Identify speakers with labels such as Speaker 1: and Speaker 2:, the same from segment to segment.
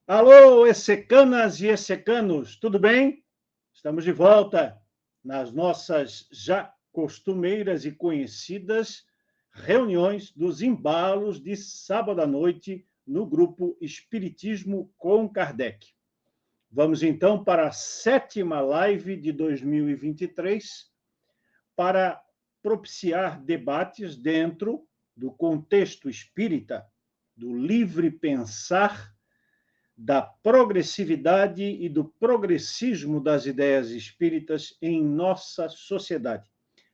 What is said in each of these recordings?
Speaker 1: Alô, essecanas e essecanos, tudo bem? Estamos de volta nas nossas já costumeiras e conhecidas reuniões dos embalos de sábado à noite no grupo Espiritismo com Kardec. Vamos então para a 7ª live de 2023 para propiciar debates dentro do contexto espírita, do livre pensar, da progressividade e do progressismo das ideias espíritas em nossa sociedade.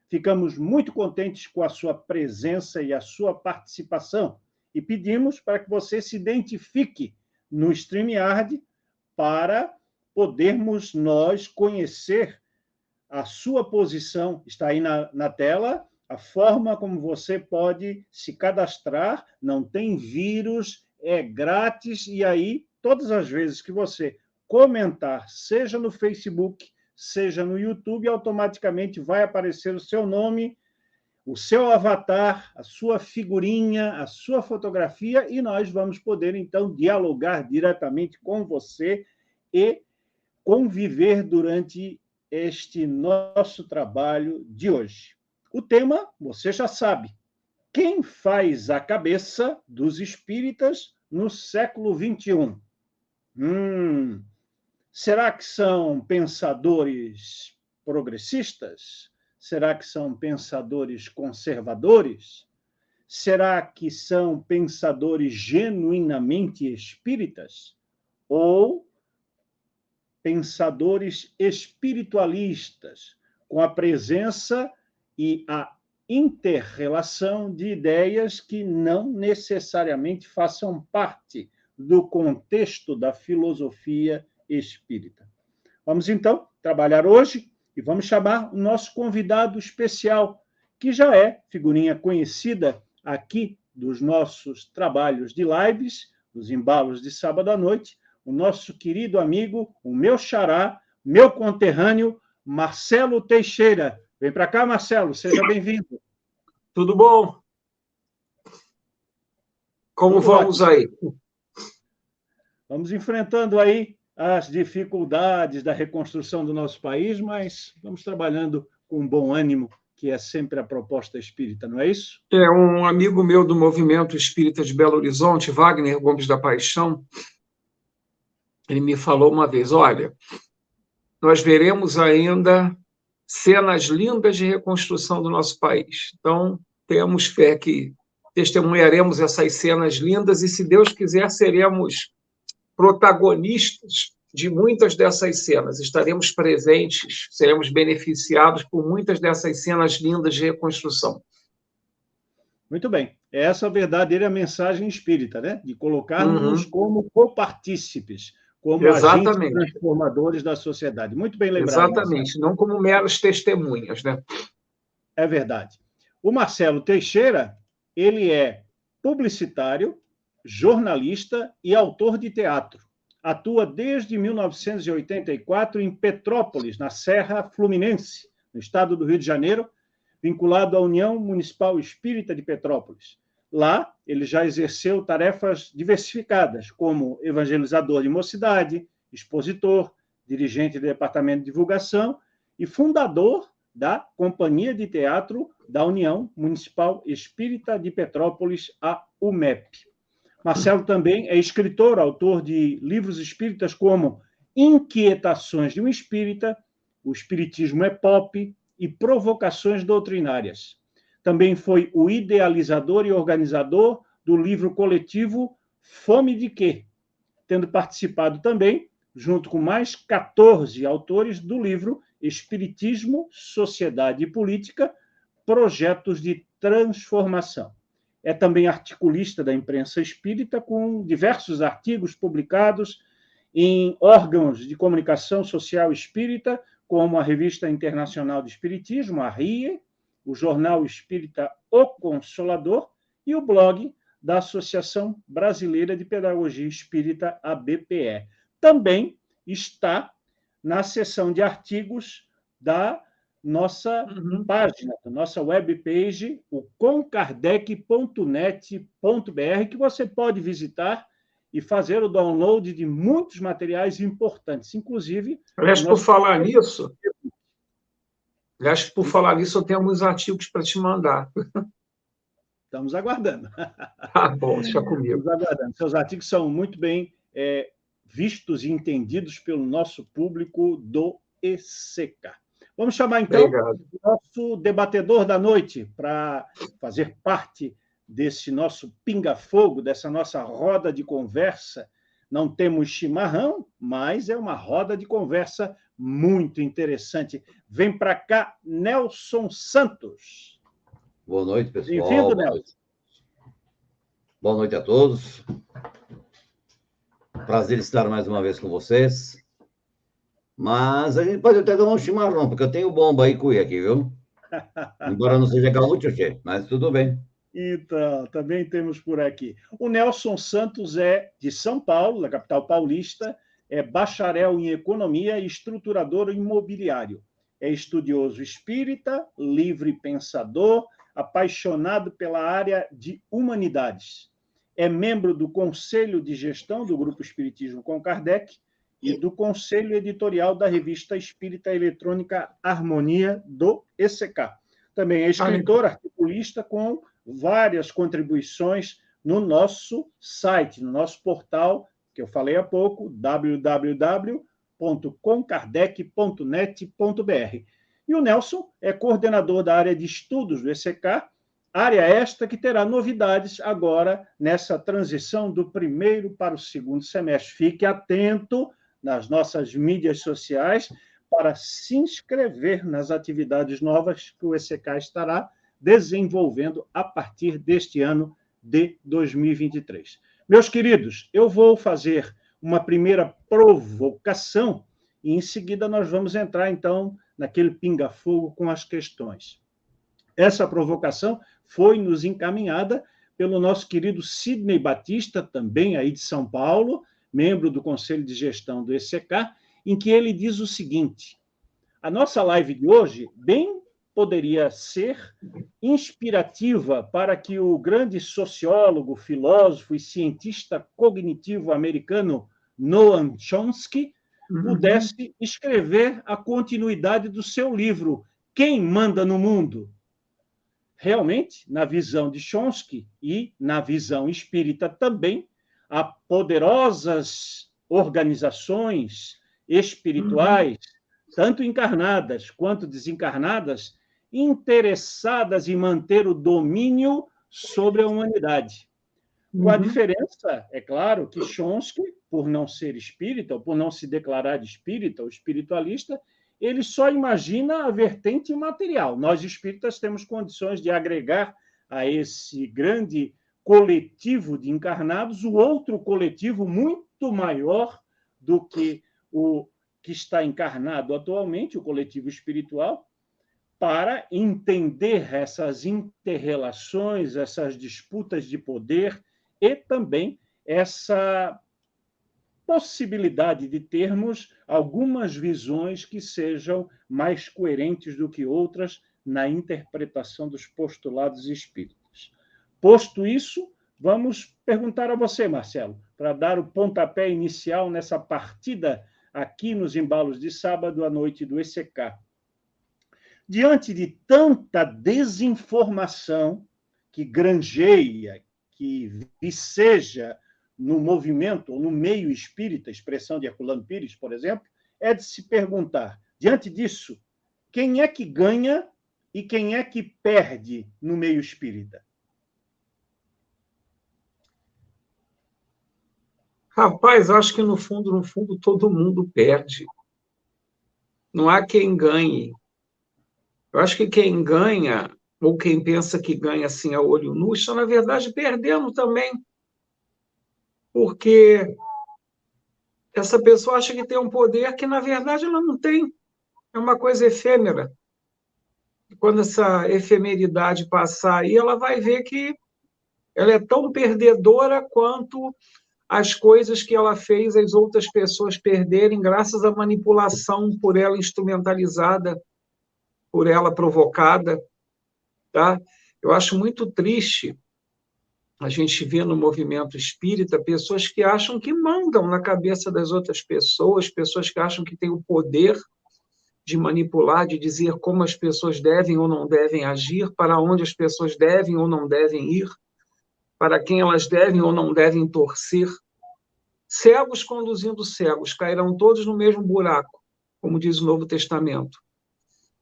Speaker 1: Ficamos muito contentes com a sua presença e a sua participação e pedimos para que você se identifique no StreamYard para podermos nós conhecer a sua posição. Está aí na tela a forma como você pode se cadastrar, não tem vírus, é grátis, e aí, todas as vezes que você comentar, seja no Facebook, seja no YouTube, automaticamente vai aparecer o seu nome, o seu avatar, a sua figurinha, a sua fotografia, e nós vamos poder, então, dialogar diretamente com você e conviver durante este nosso trabalho de hoje. O tema, você já sabe, quem faz a cabeça dos espíritas no século XXI? Será que são pensadores progressistas? Será que são pensadores conservadores? Será que são pensadores genuinamente espíritas? Ou pensadores espiritualistas, com a presença e a interrelação de ideias que não necessariamente façam parte do contexto da filosofia espírita. Vamos, então, trabalhar hoje e vamos chamar o nosso convidado especial, que já é figurinha conhecida aqui dos nossos trabalhos de lives, dos embalos de sábado à noite, o nosso querido amigo, o meu xará, meu conterrâneo, Marcelo Teixeira. Vem para cá, Marcelo, seja bem-vindo.
Speaker 2: Tudo bom? Como
Speaker 1: Tudo
Speaker 2: vamos
Speaker 1: ótimo.
Speaker 2: aí?
Speaker 1: Vamos enfrentando aí as dificuldades da reconstrução do nosso país, mas vamos trabalhando com bom ânimo, que é sempre a proposta espírita, não é isso?
Speaker 2: É um amigo meu do Movimento Espírita de Belo Horizonte, Wagner Gomes da Paixão, ele me falou uma vez, olha, nós veremos ainda cenas lindas de reconstrução do nosso país. Então, temos fé que testemunharemos essas cenas lindas e, se Deus quiser, seremos protagonistas de muitas dessas cenas. Estaremos presentes, seremos beneficiados por muitas dessas cenas lindas de reconstrução.
Speaker 1: Muito bem. Essa é a verdadeira mensagem espírita, né? De colocarmos como copartícipes, como agentes
Speaker 2: Exatamente.
Speaker 1: transformadores da sociedade. Muito bem lembrado, Marcelo.
Speaker 2: Exatamente, não como meras testemunhas, né?
Speaker 1: É verdade. O Marcelo Teixeira, ele é publicitário, jornalista e autor de teatro. Atua desde 1984 em Petrópolis, na Serra Fluminense, no estado do Rio de Janeiro, vinculado à União Municipal Espírita de Petrópolis. Lá, ele já exerceu tarefas diversificadas, como evangelizador de mocidade, expositor, dirigente do departamento de divulgação e fundador da Companhia de Teatro da União Municipal Espírita de Petrópolis, a UMEP. Marcelo também é escritor, autor de livros espíritas como Inquietações de um Espírita, O Espiritismo é Pop e Provocações Doutrinárias. Também foi o idealizador e organizador do livro coletivo Fome de Quê? Tendo participado também, junto com mais 14 autores, do livro Espiritismo, Sociedade e Política, Projetos de Transformação. É também articulista da imprensa espírita, com diversos artigos publicados em órgãos de comunicação social espírita, como a Revista Internacional de Espiritismo, a RIE, o Jornal Espírita O Consolador e o blog da Associação Brasileira de Pedagogia Espírita, a BPE. Também está na seção de artigos da nossa página, da nossa webpage, o comkardec.net.br, que você pode visitar e fazer o download de muitos materiais importantes, inclusive...
Speaker 2: Aliás, por falar nisso, eu tenho alguns artigos para te mandar.
Speaker 1: Estamos aguardando.
Speaker 2: Tá bom, deixa comigo.
Speaker 1: Estamos aguardando. Seus artigos são muito bem vistos e entendidos pelo nosso público do ECK. Vamos chamar, então,
Speaker 2: Obrigado.
Speaker 1: o nosso debatedor da noite para fazer parte desse nosso pinga-fogo, dessa nossa roda de conversa. Não temos chimarrão, mas é uma roda de conversa muito interessante. Vem para cá, Nelson Santos.
Speaker 3: Boa noite, pessoal.
Speaker 1: Bem-vindo, Nelson.
Speaker 3: Boa noite a todos. Prazer estar mais uma vez com vocês. Mas a gente pode até tomar um chimarrão, porque eu tenho bomba e cuia aqui, viu? Embora não seja gaúcho, mas tudo bem.
Speaker 1: Então, também temos por aqui. O Nelson Santos é de São Paulo, da capital paulista, é bacharel em economia e estruturador imobiliário. É estudioso espírita, livre pensador, apaixonado pela área de humanidades. É membro do Conselho de Gestão do Grupo Espiritismo com Kardec e do Conselho Editorial da Revista Espírita Eletrônica Harmonia do ECK. Também é escritor, articulista, com várias contribuições no nosso site, no nosso portal, que eu falei há pouco, www.concardec.net.br. E o Nelson é coordenador da área de estudos do ECK, área esta que terá novidades agora nessa transição do primeiro para o segundo semestre. Fique atento nas nossas mídias sociais para se inscrever nas atividades novas que o ECK estará desenvolvendo a partir deste ano de 2023. Meus queridos, eu vou fazer uma primeira provocação e, em seguida, nós vamos entrar, então, naquele pinga-fogo com as questões. Essa provocação foi nos encaminhada pelo nosso querido Sidney Batista, também aí de São Paulo, membro do Conselho de Gestão do ECK, em que ele diz o seguinte: a nossa live de hoje bem poderia ser inspirativa para que o grande sociólogo, filósofo e cientista cognitivo americano Noam Chomsky pudesse escrever a continuidade do seu livro Quem Manda no Mundo? Realmente, na visão de Chomsky e na visão espírita também, há poderosas organizações espirituais, tanto encarnadas quanto desencarnadas, interessadas em manter o domínio sobre a humanidade. Com a diferença, é claro, que Chomsky, por não ser espírita, ou por não se declarar de espírita ou espiritualista, ele só imagina a vertente material. Nós, espíritas, temos condições de agregar a esse grande coletivo de encarnados o outro coletivo muito maior do que o que está encarnado atualmente, o coletivo espiritual, para entender essas inter-relações, essas disputas de poder e também essa possibilidade de termos algumas visões que sejam mais coerentes do que outras na interpretação dos postulados espíritas. Posto isso, vamos perguntar a você, Marcelo, para dar o pontapé inicial nessa partida aqui nos embalos de sábado à noite do ECK. Diante de tanta desinformação que granjeia, que viceja no movimento, ou no meio espírita, expressão de Herculano Pires, por exemplo, é de se perguntar, diante disso, quem é que ganha e quem é que perde no meio espírita?
Speaker 2: Rapaz, acho que no fundo, todo mundo perde. Não há quem ganhe. Eu acho que quem ganha, ou quem pensa que ganha assim a olho nu, está, na verdade, perdendo também. Porque essa pessoa acha que tem um poder que, na verdade, ela não tem. É uma coisa efêmera. Quando essa efemeridade passar aí, ela vai ver que ela é tão perdedora quanto as coisas que ela fez as outras pessoas perderem graças à manipulação por ela instrumentalizada, por ela provocada. Tá? Eu acho muito triste A gente vê no movimento espírita pessoas que acham que mandam na cabeça das outras pessoas, pessoas que acham que têm o poder de manipular, de dizer como as pessoas devem ou não devem agir, para onde as pessoas devem ou não devem ir, para quem elas devem ou não devem torcer. Cegos conduzindo cegos, cairão todos no mesmo buraco, como diz o Novo Testamento.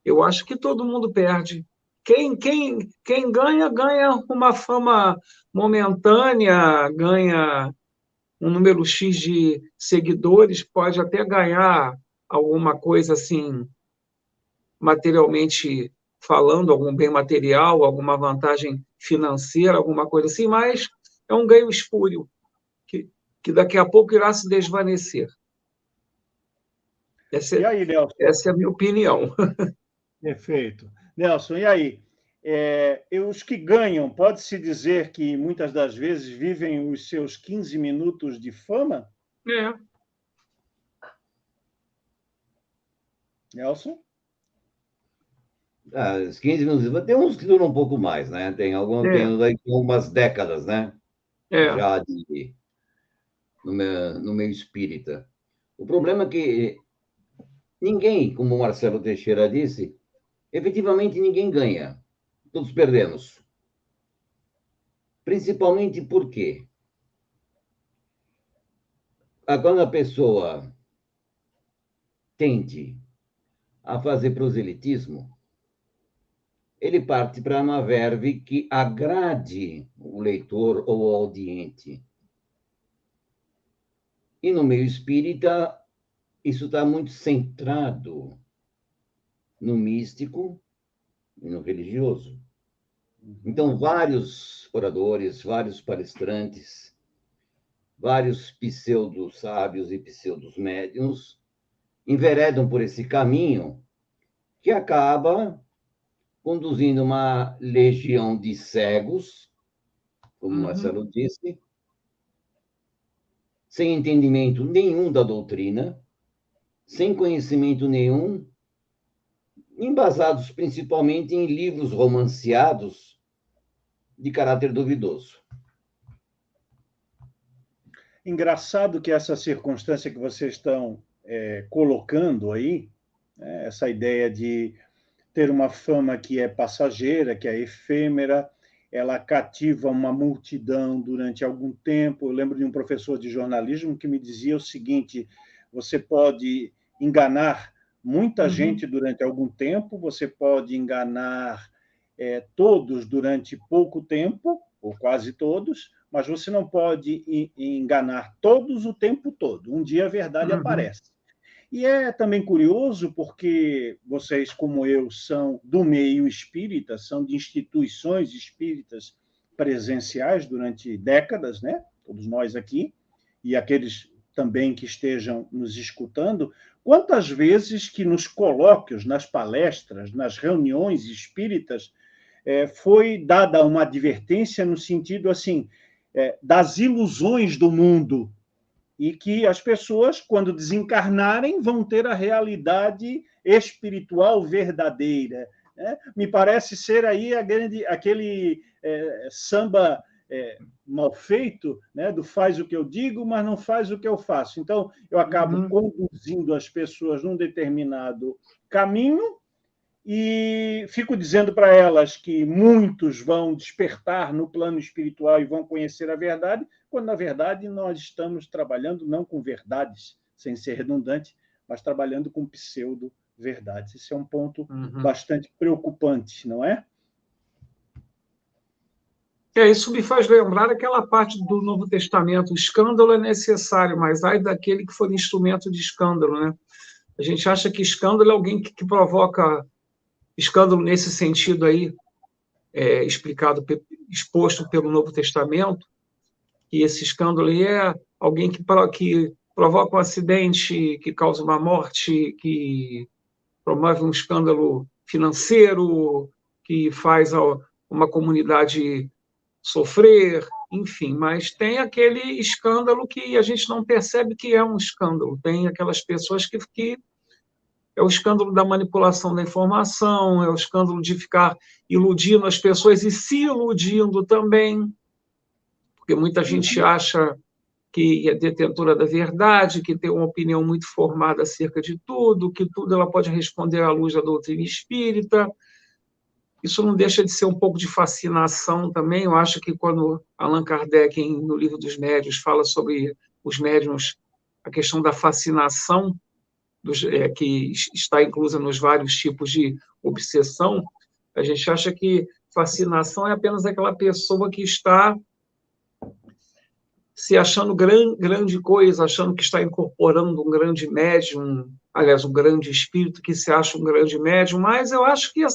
Speaker 2: Eu acho que todo mundo perde. Quem ganha, ganha uma fama momentânea, ganha um número X de seguidores, pode até ganhar alguma coisa assim, materialmente falando, algum bem material, alguma vantagem financeira, alguma coisa assim, mas é um ganho espúrio, que daqui a pouco irá se desvanecer.
Speaker 1: E aí, Nelson?
Speaker 2: Essa é a minha opinião.
Speaker 1: Perfeito. Nelson, e aí? Os que ganham, pode-se dizer que muitas das vezes vivem os seus 15 minutos de fama?
Speaker 2: É.
Speaker 1: Nelson?
Speaker 3: Os 15 minutos. Tem uns que duram um pouco mais, né? Tem uns aí com umas décadas, né? Já no meio espírita. O problema é que ninguém, como o Marcelo Teixeira disse, efetivamente ninguém ganha. Todos perdemos. Principalmente por quê? Quando a pessoa tende a fazer proselitismo, ele parte para uma verve que agrade o leitor ou o audiente. E no meio espírita, isso está muito centrado no místico e no religioso. Então, vários oradores, vários palestrantes, vários pseudo-sábios e pseudo-médiuns enveredam por esse caminho que acaba conduzindo uma legião de cegos, como Marcelo disse, sem entendimento nenhum da doutrina, sem conhecimento nenhum, embasados principalmente em livros romanceados de caráter duvidoso.
Speaker 1: Engraçado que essa circunstância que vocês estão colocando aí, né, essa ideia de ter uma fama que é passageira, que é efêmera, ela cativa uma multidão durante algum tempo. Eu lembro de um professor de jornalismo que me dizia o seguinte: você pode enganar muita gente durante algum tempo, você pode enganar todos durante pouco tempo, ou quase todos, mas você não pode enganar todos o tempo todo. Um dia a verdade aparece. E é também curioso porque vocês, como eu, são do meio espírita, são de instituições espíritas presenciais durante décadas, né? Todos nós aqui, e aqueles também que estejam nos escutando. Quantas vezes que nos colóquios, nas palestras, nas reuniões espíritas, foi dada uma advertência no sentido assim das ilusões do mundo, e que as pessoas, quando desencarnarem, vão ter a realidade espiritual verdadeira. Né? Me parece ser aí aquele samba mal feito, né? Do faz o que eu digo, mas não faz o que eu faço. Então, eu acabo conduzindo as pessoas num determinado caminho e fico dizendo para elas que muitos vão despertar no plano espiritual e vão conhecer a verdade, quando, na verdade, nós estamos trabalhando não com verdades, sem ser redundante, mas trabalhando com pseudo-verdades. Isso é um ponto bastante preocupante, não é?
Speaker 2: Isso me faz lembrar aquela parte do Novo Testamento: o escândalo é necessário, mas ai daquele que for instrumento de escândalo, né? A gente acha que escândalo é alguém que provoca escândalo nesse sentido aí, exposto pelo Novo Testamento, que esse escândalo aí é alguém que provoca um acidente, que causa uma morte, que promove um escândalo financeiro, que faz uma comunidade sofrer, enfim. Mas tem aquele escândalo que a gente não percebe que é um escândalo. Tem aquelas pessoas que é o escândalo da manipulação da informação, é o escândalo de ficar iludindo as pessoas e se iludindo também. porque muita gente acha que é detentora da verdade, que tem uma opinião muito formada acerca de tudo, que tudo ela pode responder à luz da doutrina espírita. Isso não deixa de ser um pouco de fascinação também. Eu acho que quando Allan Kardec, no Livro dos Médiuns, fala sobre os médiuns, a questão da fascinação, que está inclusa nos vários tipos de obsessão, a gente acha que fascinação é apenas aquela pessoa que está se achando grande coisa, achando que está incorporando um grande médium, aliás, um grande espírito que se acha um grande médium, mas eu acho que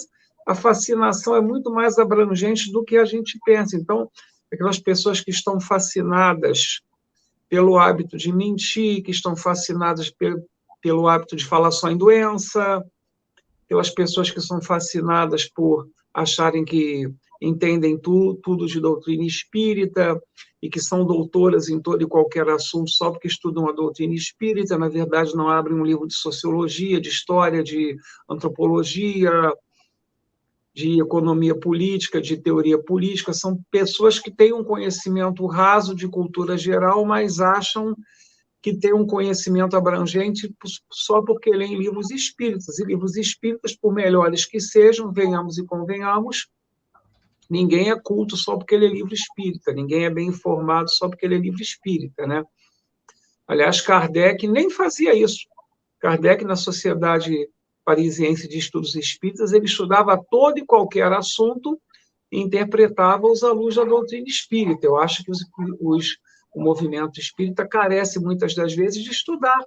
Speaker 2: a fascinação é muito mais abrangente do que a gente pensa. Então, aquelas pessoas que estão fascinadas pelo hábito de mentir, que estão fascinadas pelo hábito de falar só em doença, pelas pessoas que são fascinadas por acharem que entendem tudo de doutrina espírita e que são doutoras em todo e qualquer assunto só porque estudam a doutrina espírita, na verdade não abrem um livro de sociologia, de história, de antropologia, de economia política, de teoria política. São pessoas que têm um conhecimento raso de cultura geral, mas acham que tem um conhecimento abrangente só porque leem livros espíritas. E livros espíritas, por melhores que sejam, venhamos e convenhamos, ninguém é culto só porque lê livro espírita, ninguém é bem informado só porque lê livro espírita, né? Aliás, Kardec nem fazia isso. Kardec, na Sociedade Parisiense de Estudos Espíritas, ele estudava todo e qualquer assunto e interpretava-os à luz da doutrina espírita. Eu acho que o movimento espírita carece, muitas das vezes, de estudar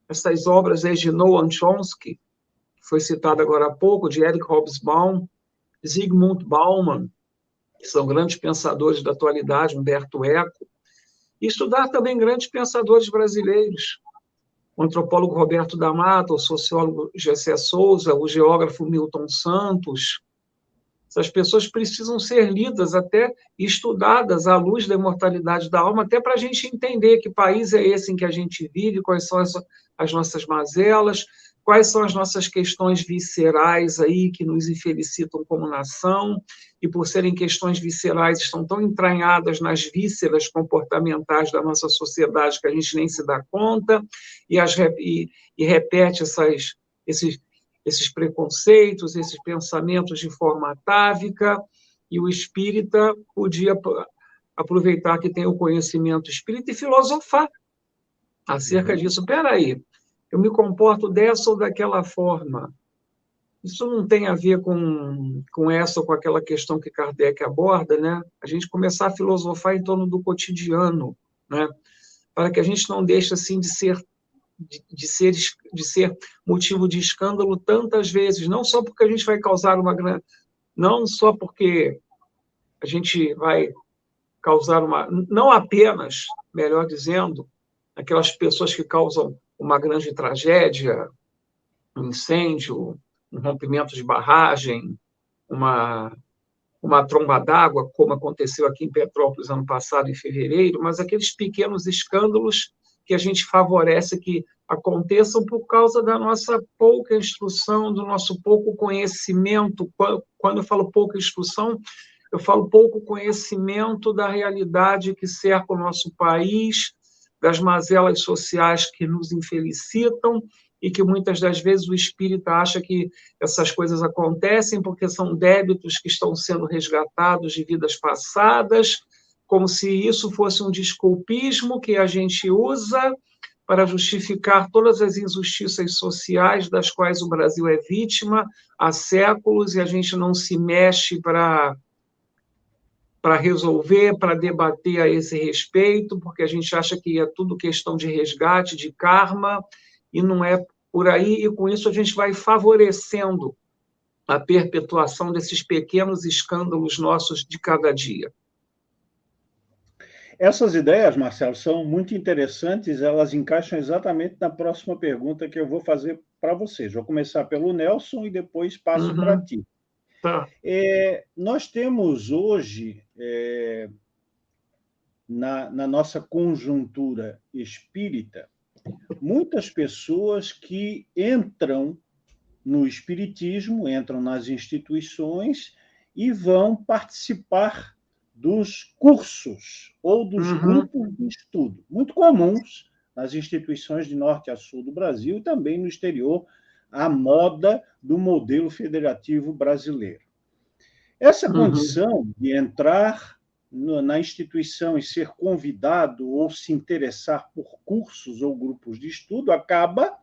Speaker 2: essas obras aí de Noam Chomsky, que foi citado agora há pouco, de Eric Hobsbawm, Zygmunt Bauman, que são grandes pensadores da atualidade, Humberto Eco, e estudar também grandes pensadores brasileiros, o antropólogo Roberto da Mata, o sociólogo Gessé Souza, o geógrafo Milton Santos. Essas pessoas precisam ser lidas até estudadas à luz da imortalidade da alma, até para a gente entender que país é esse em que a gente vive, quais são as nossas mazelas, quais são as nossas questões viscerais aí que nos infelicitam como nação, e por serem questões viscerais, estão tão entranhadas nas vísceras comportamentais da nossa sociedade que a gente nem se dá conta, e repete esses preconceitos, esses pensamentos de forma atávica, e o espírita podia aproveitar que tem o conhecimento espírita e filosofar acerca disso. Espera aí, eu me comporto dessa ou daquela forma. Isso não tem a ver com essa ou com aquela questão que Kardec aborda, né? A gente começar a filosofar em torno do cotidiano, né? Para que a gente não deixe assim de ser motivo de escândalo tantas vezes, não só porque a gente vai causar não só porque a gente vai causar não apenas, melhor dizendo, aquelas pessoas que causam uma grande tragédia, um incêndio, um rompimento de barragem, uma tromba d'água, como aconteceu aqui em Petrópolis ano passado, em fevereiro, mas aqueles pequenos escândalos que a gente favorece que aconteçam por causa da nossa pouca instrução, do nosso pouco conhecimento. Quando eu falo pouca instrução, eu falo pouco conhecimento da realidade que cerca o nosso país, das mazelas sociais que nos infelicitam, e que muitas das vezes o espírita acha que essas coisas acontecem porque são débitos que estão sendo resgatados de vidas passadas, como se isso fosse um desculpismo que a gente usa para justificar todas as injustiças sociais das quais o Brasil é vítima há séculos, e a gente não se mexe para resolver, para debater a esse respeito, porque a gente acha que é tudo questão de resgate, de karma, e não é por aí, e com isso a gente vai favorecendo a perpetuação desses pequenos escândalos nossos de cada dia.
Speaker 1: Essas ideias, Marcelo, são muito interessantes, elas encaixam exatamente na próxima pergunta que eu vou fazer para vocês. Vou começar pelo Nelson e depois passo para ti.
Speaker 2: Tá.
Speaker 1: Nós temos hoje, na nossa conjuntura espírita, muitas pessoas que entram no espiritismo, entram nas instituições e vão participar dos cursos ou dos grupos de estudo, muito comuns nas instituições de norte a sul do Brasil e também no exterior, à moda do modelo federativo brasileiro. Essa condição de entrar na instituição e ser convidado ou se interessar por cursos ou grupos de estudo acaba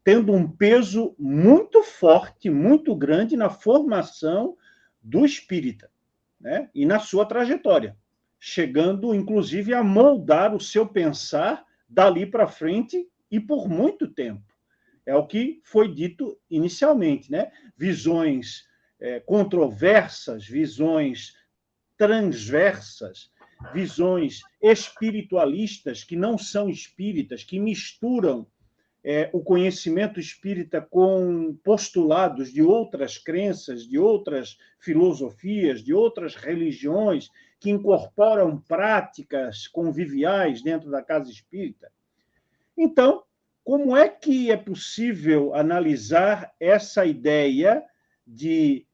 Speaker 1: tendo um peso muito forte, muito grande na formação do espírita, né? E na sua trajetória, chegando, inclusive, a moldar o seu pensar dali para frente e por muito tempo. É o que foi dito inicialmente, né? Visões controversas, visões transversas, visões espiritualistas que não são espíritas, que misturam o conhecimento espírita com postulados de outras crenças, de outras filosofias, de outras religiões, que incorporam práticas conviviais dentro da casa espírita. Então, como é que é possível analisar essa ideia de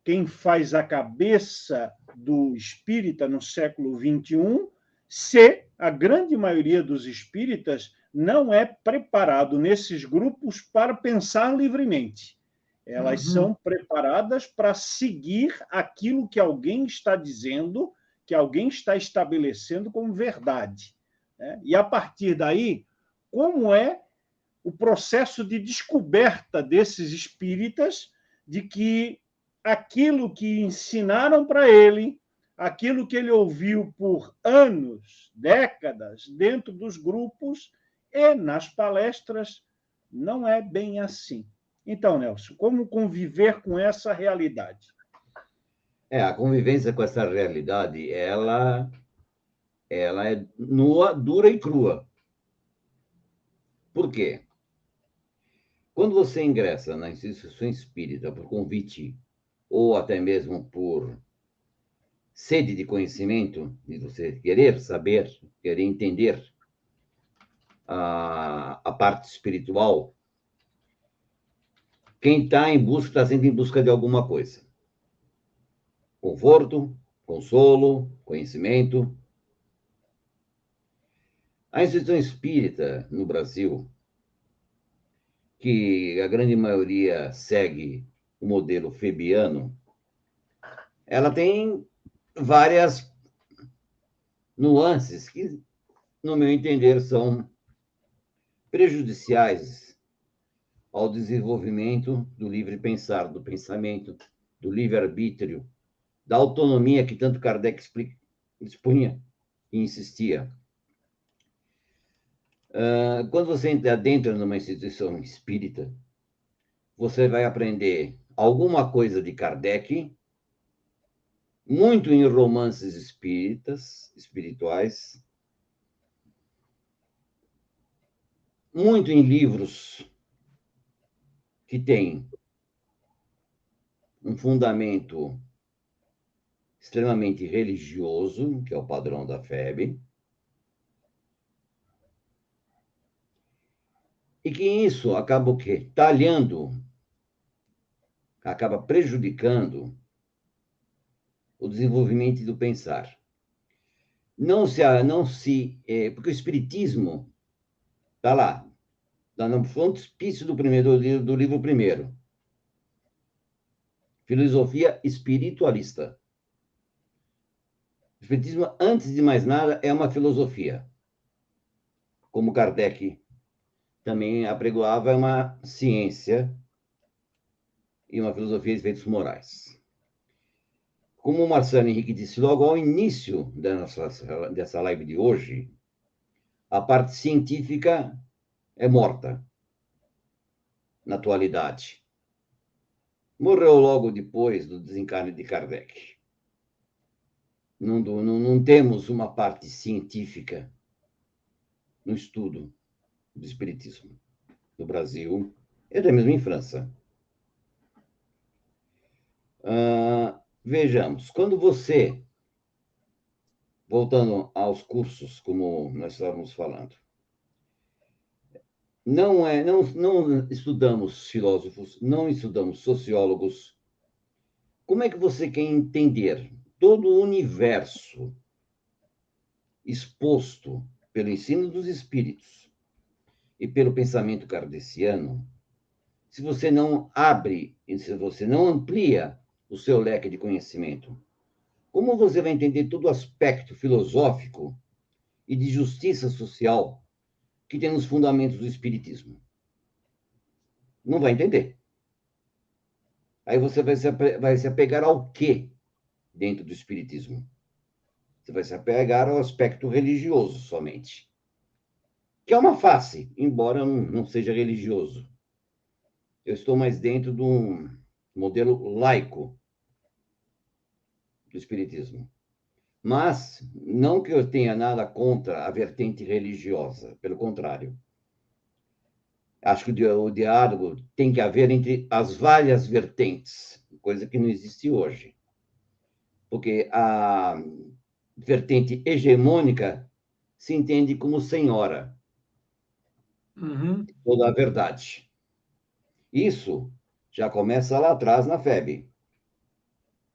Speaker 1: quem faz a cabeça do espírita no século XXI, se a grande maioria dos espíritas não é preparado nesses grupos para pensar livremente? Elas são preparadas para seguir aquilo que alguém está dizendo, que alguém está estabelecendo como verdade, né? E, a partir daí, como é o processo de descoberta desses espíritas de que aquilo que ensinaram para ele, aquilo que ele ouviu por anos, décadas, dentro dos grupos e nas palestras, não é bem assim. Então, Nelson, como conviver com essa realidade?
Speaker 3: A convivência com essa realidade, ela é nua, dura e crua. Por quê? Quando você ingressa na instituição espírita por convite ou até mesmo por sede de conhecimento, de você querer saber, querer entender a parte espiritual, quem está em busca está sempre em busca de alguma coisa. Conforto, consolo, conhecimento. A instituição espírita no Brasil, que a grande maioria segue o modelo febiano, ela tem várias nuances que, no meu entender, são prejudiciais ao desenvolvimento do livre pensar, do pensamento, do livre-arbítrio, da autonomia que tanto Kardec expunha e insistia. Quando você adentra numa instituição espírita, você vai aprender alguma coisa de Kardec, muito em romances espirituais, muito em livros que têm um fundamento extremamente religioso, que é o padrão da FEB, e que isso acaba o quê? Talhando, acaba prejudicando o desenvolvimento do pensar. Porque o Espiritismo está lá, está no frontispício do livro primeiro. Filosofia espiritualista. O Espiritismo, antes de mais nada, é uma filosofia. Como Kardec também apregoava, é uma ciência e uma filosofia de efeitos morais. Como o Marcelo Henrique disse logo ao início dessa live de hoje, a parte científica é morta na atualidade. Morreu logo depois do desencarne de Kardec. Não temos uma parte científica no estudo do espiritismo no Brasil e até mesmo em França. Vejamos, quando você, voltando aos cursos, como nós estávamos falando, não estudamos filósofos, não estudamos sociólogos. Como é que você quer entender todo o universo exposto pelo ensino dos espíritos e pelo pensamento kardeciano, se você não abre, e se você não amplia o seu leque de conhecimento, como você vai entender todo o aspecto filosófico e de justiça social que tem nos fundamentos do espiritismo? Não vai entender. Aí você vai se apegar ao quê dentro do espiritismo? Você vai se apegar ao aspecto religioso somente, que é uma face, embora não seja religioso. Eu estou mais dentro de um modelo laico do espiritismo. Mas não que eu tenha nada contra a vertente religiosa, pelo contrário. Acho que o diálogo tem que haver entre as várias vertentes, coisa que não existe hoje. Porque a vertente hegemônica se entende como senhora de toda a verdade. Isso já começa lá atrás na FEB.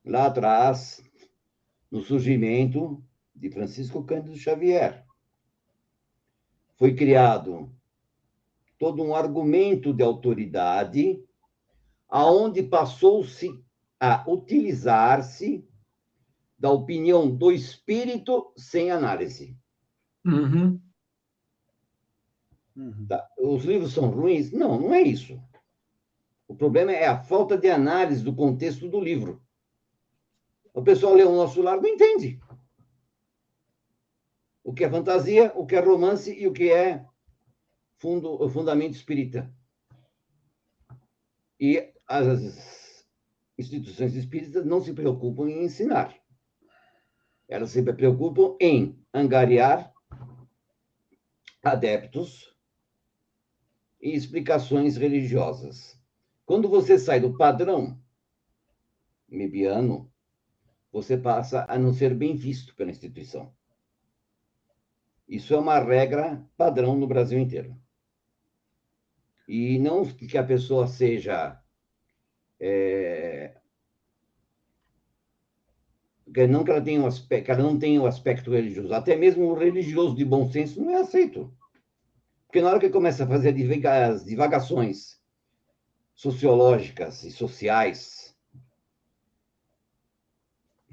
Speaker 3: Lá atrás, no surgimento de Francisco Cândido Xavier. Foi criado todo um argumento de autoridade, aonde passou-se a utilizar-se da opinião do espírito sem análise. Tá? Os livros são ruins? Não, não é isso. O problema é a falta de análise do contexto do livro. O pessoal lê o Nosso Lar, não entende o que é fantasia, o que é romance e o que é fundamento espírita. E as instituições espíritas não se preocupam em ensinar. Elas se preocupam em angariar adeptos e explicações religiosas. Quando você sai do padrão mebiano, você passa a não ser bem visto pela instituição. Isso é uma regra padrão no Brasil inteiro. E não que a pessoa seja... não que ela tenha que ela não tenha o aspecto religioso. Até mesmo o religioso de bom senso não é aceito. Porque na hora que começa a fazer as divagações sociológicas e sociais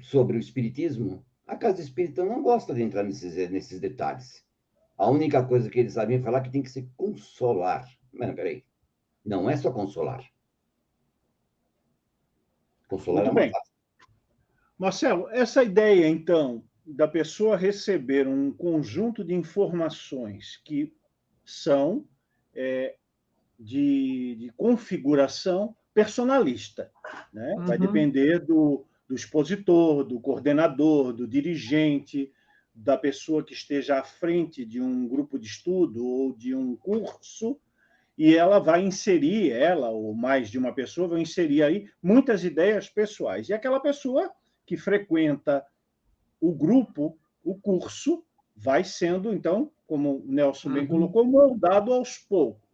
Speaker 3: sobre o espiritismo, a casa espírita não gosta de entrar nesses detalhes. A única coisa que eles sabem falar é que tem que se consolar. Mas, peraí, não é só consolar. Consolar
Speaker 1: Muito
Speaker 3: é uma
Speaker 1: bem. Marcelo, essa ideia, então, da pessoa receber um conjunto de informações que são de configuração personalista, né? Vai depender do expositor, do coordenador, do dirigente, da pessoa que esteja à frente de um grupo de estudo ou de um curso, e ela vai inserir, ela ou mais de uma pessoa, vão inserir aí muitas ideias pessoais. E aquela pessoa que frequenta o grupo, o curso, vai sendo, então, como o Nelson bem colocou, moldado aos poucos.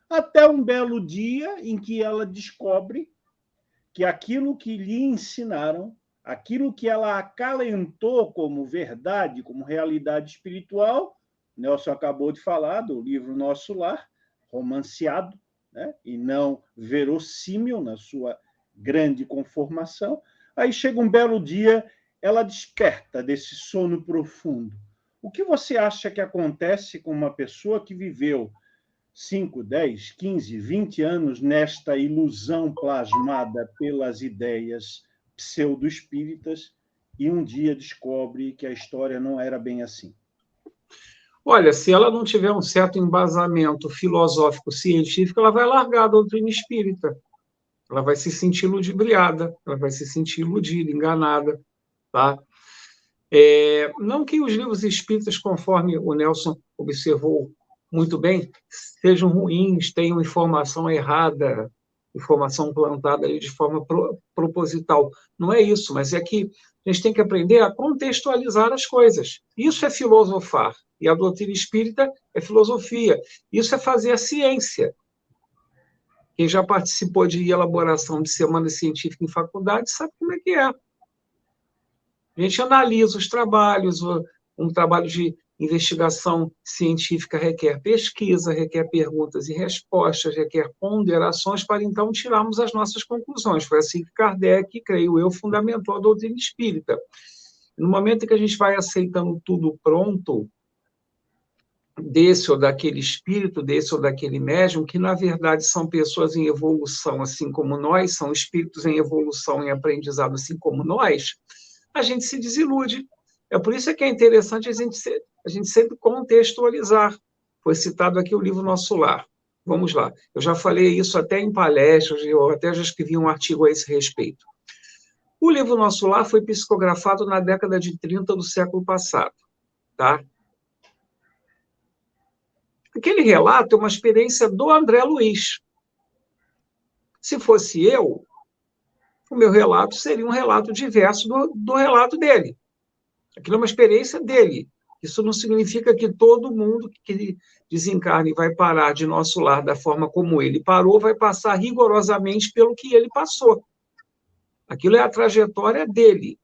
Speaker 1: Até um belo dia em que ela descobre que aquilo que lhe ensinaram, aquilo que ela acalentou como verdade, como realidade espiritual, Nelson acabou de falar do livro Nosso Lar, romanceado, né? E não verossímil na sua grande conformação. Aí chega um belo dia, ela desperta desse sono profundo. O que você acha que acontece com uma pessoa que viveu 5, 10, 15, 20 anos nesta ilusão plasmada pelas ideias pseudo-espíritas e um dia descobre que a história não era bem assim?
Speaker 2: Olha, se ela não tiver um certo embasamento filosófico, científico, ela vai largar a doutrina espírita. Ela vai se sentir ludibriada, ela vai se sentir iludida, enganada. Tá? Não que os livros espíritas, conforme o Nelson observou muito bem, sejam ruins, tenham informação errada, informação plantada ali de forma proposital. Não é isso, mas é que a gente tem que aprender a contextualizar as coisas. Isso é filosofar. E a doutrina espírita é filosofia. Isso é fazer a ciência. Quem já participou de elaboração de semana científica em faculdade sabe como é que é. A gente analisa os trabalhos, um trabalho de investigação científica requer pesquisa, requer perguntas e respostas, requer ponderações para, então, tirarmos as nossas conclusões. Foi assim que Kardec, creio eu, fundamentou a doutrina espírita. No momento em que a gente vai aceitando tudo pronto, desse ou daquele espírito, desse ou daquele médium, que, na verdade, são pessoas em evolução, assim como nós, são espíritos em evolução, em aprendizado, assim como nós, a gente se desilude. É por isso que é interessante a gente sempre contextualizar. Foi citado aqui o livro Nosso Lar. Vamos lá. Eu já falei isso até em palestras, eu até já escrevi um artigo a esse respeito. O livro Nosso Lar foi psicografado na década de 30 do século passado. Tá? Aquele relato é uma experiência do André Luiz. Se fosse eu, o meu relato seria um relato diverso do relato dele. Aquilo é uma experiência dele. Isso não significa que todo mundo que desencarne e vai parar de Nosso Lar da forma como ele parou, vai passar rigorosamente pelo que ele passou. Aquilo é a trajetória dele.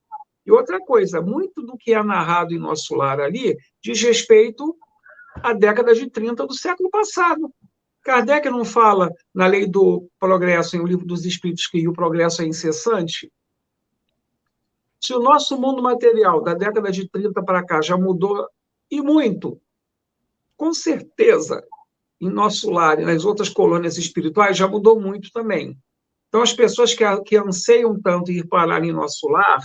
Speaker 2: E outra coisa, muito do que é narrado em Nosso Lar ali diz respeito à década de 30 do século passado. Kardec não fala na Lei do Progresso, em O Livro dos Espíritos, que o progresso é incessante? Se o nosso mundo material da década de 30 para cá já mudou, e muito, com certeza, em Nosso Lar e nas outras colônias espirituais já mudou muito também. Então, as pessoas que anseiam tanto ir parar em Nosso Lar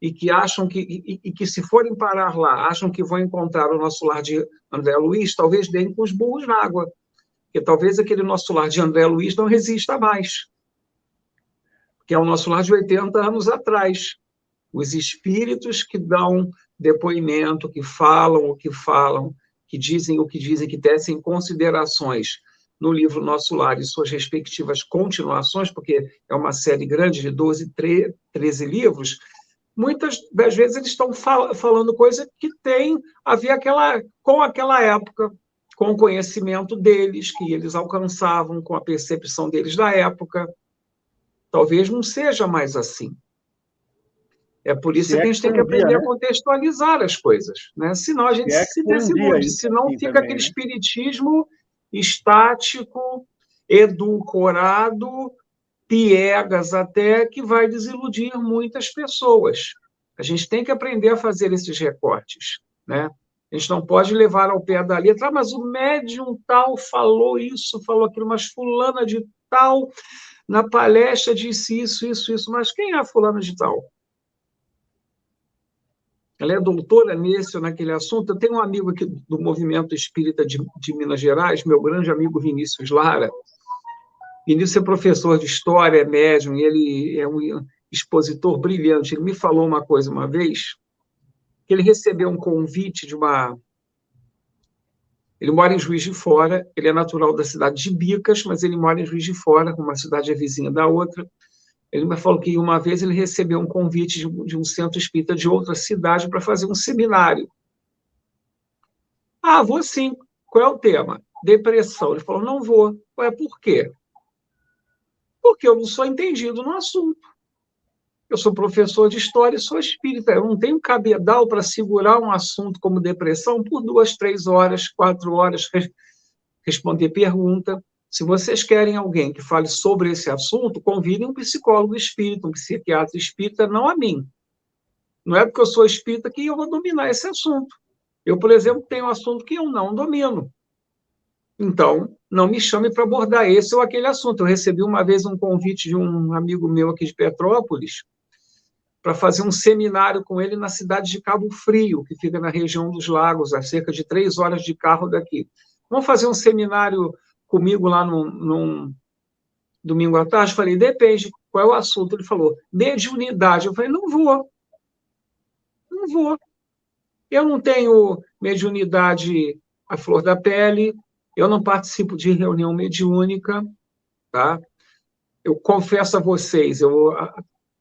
Speaker 2: e que acham que se forem parar lá, acham que vão encontrar o Nosso Lar de André Luiz, talvez deem com os burros na água, porque talvez aquele Nosso Lar de André Luiz não resista mais, que é o Nosso Lar de 80 anos atrás. Os espíritos que dão depoimento, que falam o que falam, que dizem o que dizem, que tecem considerações no livro Nosso Lar e suas respectivas continuações, porque é uma série grande de 12, 13 livros, muitas das vezes eles estão falando coisa que tem a ver com aquela época, com o conhecimento deles, que eles alcançavam, com a percepção deles da época. Talvez não seja mais assim. É por isso que a gente tem que aprender a contextualizar as coisas, né? Senão a gente se desilude, senão fica aquele espiritismo estático, edulcorado, piegas até, que vai desiludir muitas pessoas. A gente tem que aprender a fazer esses recortes, né? A gente não pode levar ao pé da letra, mas o médium tal falou isso, falou aquilo, mas fulana de tal, na palestra disse isso, mas quem é a fulana de tal? Ela é doutora nesse ou naquele assunto. Eu tenho um amigo aqui do Movimento Espírita de Minas Gerais, meu grande amigo Vinícius Lara. Vinícius é professor de História, é médium, e ele é um expositor brilhante. Ele me falou uma coisa uma vez, que ele recebeu um convite de uma... Ele mora em Juiz de Fora, ele é natural da cidade de Bicas, mas ele mora em Juiz de Fora, uma cidade é vizinha da outra. Ele me falou que uma vez ele recebeu um convite de um centro espírita de outra cidade para fazer um seminário. Ah, vou sim. Qual é o tema? Depressão. Ele falou, não vou. Ué, por quê? Porque eu não sou entendido no assunto. Eu sou professor de história e sou espírita. Eu não tenho cabedal para segurar um assunto como depressão por 2, 3 horas, 4 horas, responder pergunta. Se vocês querem alguém que fale sobre esse assunto, convidem um psicólogo espírita, um psiquiatra espírita, não a mim. Não é porque eu sou espírita que eu vou dominar esse assunto. Eu, por exemplo, tenho um assunto que eu não domino. Então, não me chame para abordar esse ou aquele assunto. Eu recebi uma vez um convite de um amigo meu aqui de Petrópolis para fazer um seminário com ele na cidade de Cabo Frio, que fica na região dos Lagos, a cerca de 3 horas de carro daqui. Vamos fazer um seminário comigo lá num domingo à tarde? Falei, depende, qual é o assunto? Ele falou, mediunidade. Eu falei, não vou. Eu não tenho mediunidade à flor da pele, eu não participo de reunião mediúnica, tá? Eu confesso a vocês,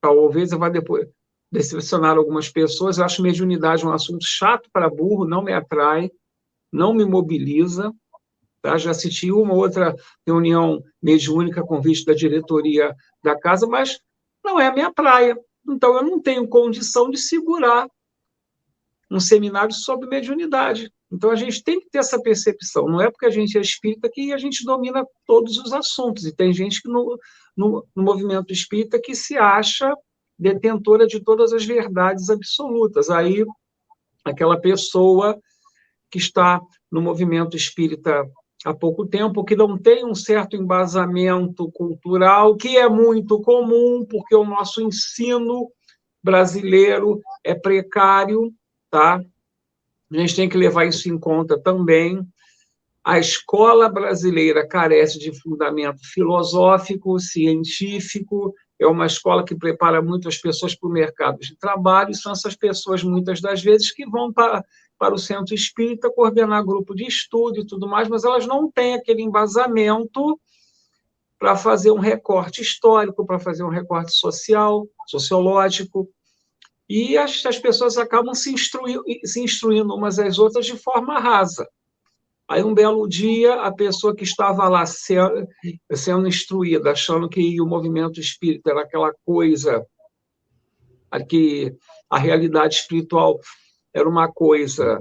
Speaker 2: talvez eu vá depois decepcionar algumas pessoas, eu acho mediunidade um assunto chato para burro, não me atrai, não me mobiliza. Tá? Já assisti uma ou outra reunião mediúnica a convite da diretoria da casa, mas não é a minha praia. Então, eu não tenho condição de segurar um seminário sobre mediunidade. Então, a gente tem que ter essa percepção. Não é porque a gente é espírita que a gente domina todos os assuntos. E tem gente que no movimento espírita que se acha detentora de todas as verdades absolutas. Aí, aquela pessoa que está no movimento espírita há pouco tempo, que não tem um certo embasamento cultural, que é muito comum, porque o nosso ensino brasileiro é precário, tá? A gente tem que levar isso em conta também. A escola brasileira carece de fundamento filosófico, científico, é uma escola que prepara muitas pessoas para o mercado de trabalho, e são essas pessoas, muitas das vezes, que vão para o centro espírita coordenar grupo de estudo e tudo mais, mas elas não têm aquele embasamento para fazer um recorte histórico, para fazer um recorte social, sociológico, e as pessoas acabam se instruindo umas às outras de forma rasa. Aí, um belo dia, a pessoa que estava lá sendo instruída, achando que o movimento espírita era aquela coisa, que a realidade espiritual era uma coisa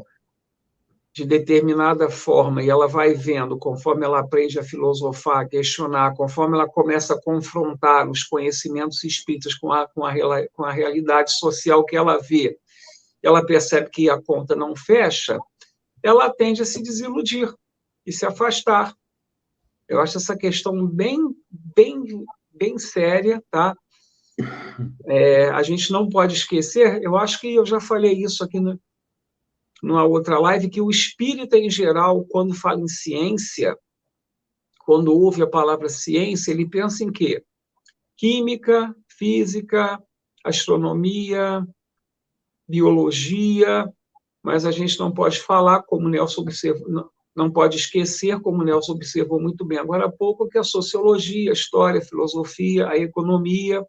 Speaker 2: de determinada forma, e ela vai vendo, conforme ela aprende a filosofar, a questionar, conforme ela começa a confrontar os conhecimentos espíritas com a realidade social que ela vê, ela percebe que a conta não fecha, ela tende a se desiludir e se afastar. Eu acho essa questão bem séria, tá? A gente não pode esquecer, eu acho que eu já falei isso aqui numa outra live, que o espírita, em geral, quando fala em ciência, quando ouve a palavra ciência, ele pensa em quê? Química, física, astronomia, biologia, mas a gente não pode falar, como Nelson observou, não pode esquecer, como Nelson observou muito bem agora há pouco, que a sociologia, a história, a filosofia, a economia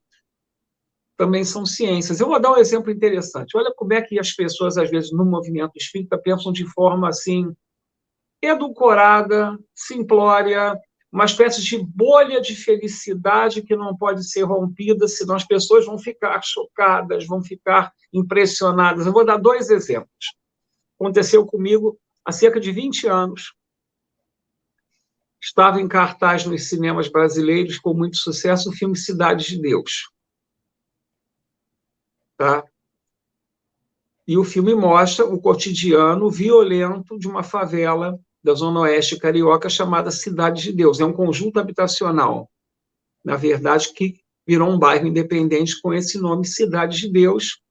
Speaker 2: também são ciências. Eu vou dar um exemplo interessante. Olha como é que as pessoas, às vezes, no movimento espírita, pensam de forma, assim, edulcorada, simplória, uma espécie de bolha de felicidade que não pode ser rompida, senão as pessoas vão ficar chocadas, vão ficar impressionadas. Eu vou dar 2 exemplos. Aconteceu comigo há cerca de 20 anos. Estava em cartaz nos cinemas brasileiros, com muito sucesso, o filme Cidade de Deus. Tá? E o filme mostra o cotidiano violento de uma favela da Zona Oeste carioca chamada Cidade de Deus. É um conjunto habitacional, na verdade, que virou um bairro independente com esse nome, Cidade de Deus.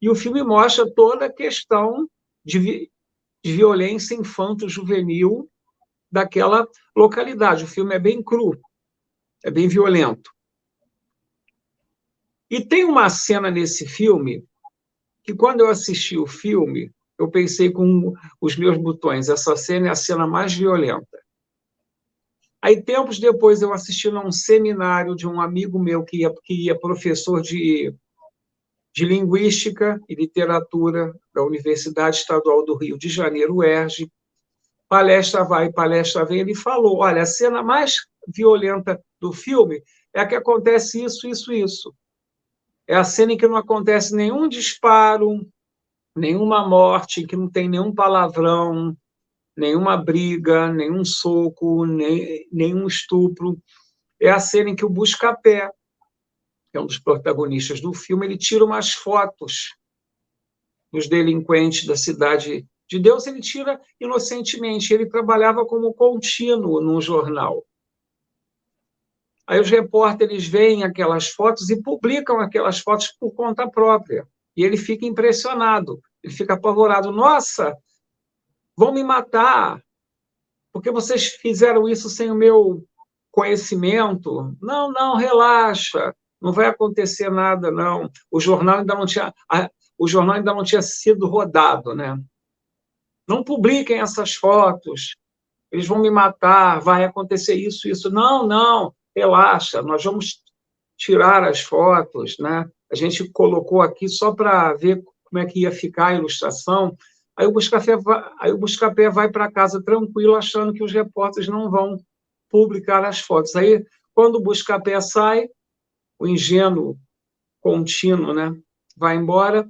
Speaker 2: E o filme mostra toda a questão de violência infanto-juvenil daquela localidade. O filme é bem cru, é bem violento. E tem uma cena nesse filme que, quando eu assisti o filme, eu pensei com os meus botões, essa cena é a cena mais violenta. Aí, tempos depois, eu assisti a um seminário de um amigo meu que ia professor de Linguística e Literatura da Universidade Estadual do Rio de Janeiro, UERJ. Palestra vai, palestra vem, ele falou, olha, a cena mais violenta do filme é a que acontece isso, isso, isso. É a cena em que não acontece nenhum disparo, nenhuma morte, que não tem nenhum palavrão, nenhuma briga, nenhum soco, nenhum estupro. É a cena em que o Buscapé, que é um dos protagonistas do filme, ele tira umas fotos dos delinquentes da Cidade de Deus, ele tira inocentemente. Ele trabalhava como contínuo num jornal. Aí os repórteres veem aquelas fotos e publicam aquelas fotos por conta própria. E ele fica impressionado, ele fica apavorado. Nossa, vão me matar, porque vocês fizeram isso sem o meu conhecimento. Não, não, relaxa, não vai acontecer nada, não. O jornal ainda não tinha sido rodado, né? Não publiquem essas fotos, eles vão me matar, vai acontecer isso, isso. Não, não, relaxa, nós vamos tirar as fotos, né? A gente colocou aqui só para ver como é que ia ficar a ilustração. Aí o Buscapé vai para casa tranquilo, achando que os repórteres não vão publicar as fotos. Aí, quando o Buscapé sai, o ingênuo contínuo, né? Vai embora,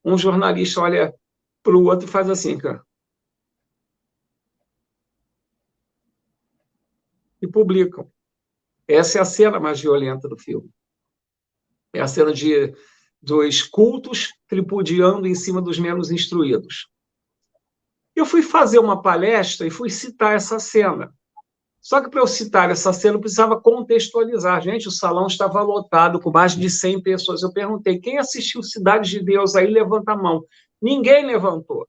Speaker 2: um jornalista olha para o outro e faz assim, cara. E publicam. Essa é a cena mais violenta do filme. É a cena dos cultos tripudiando em cima dos menos instruídos. Eu fui fazer uma palestra e fui citar essa cena. Só que, para eu citar essa cena, eu precisava contextualizar. Gente, o salão estava lotado, com mais de 100 pessoas. Eu perguntei, quem assistiu Cidade de Deus aí? Levanta a mão. Ninguém levantou.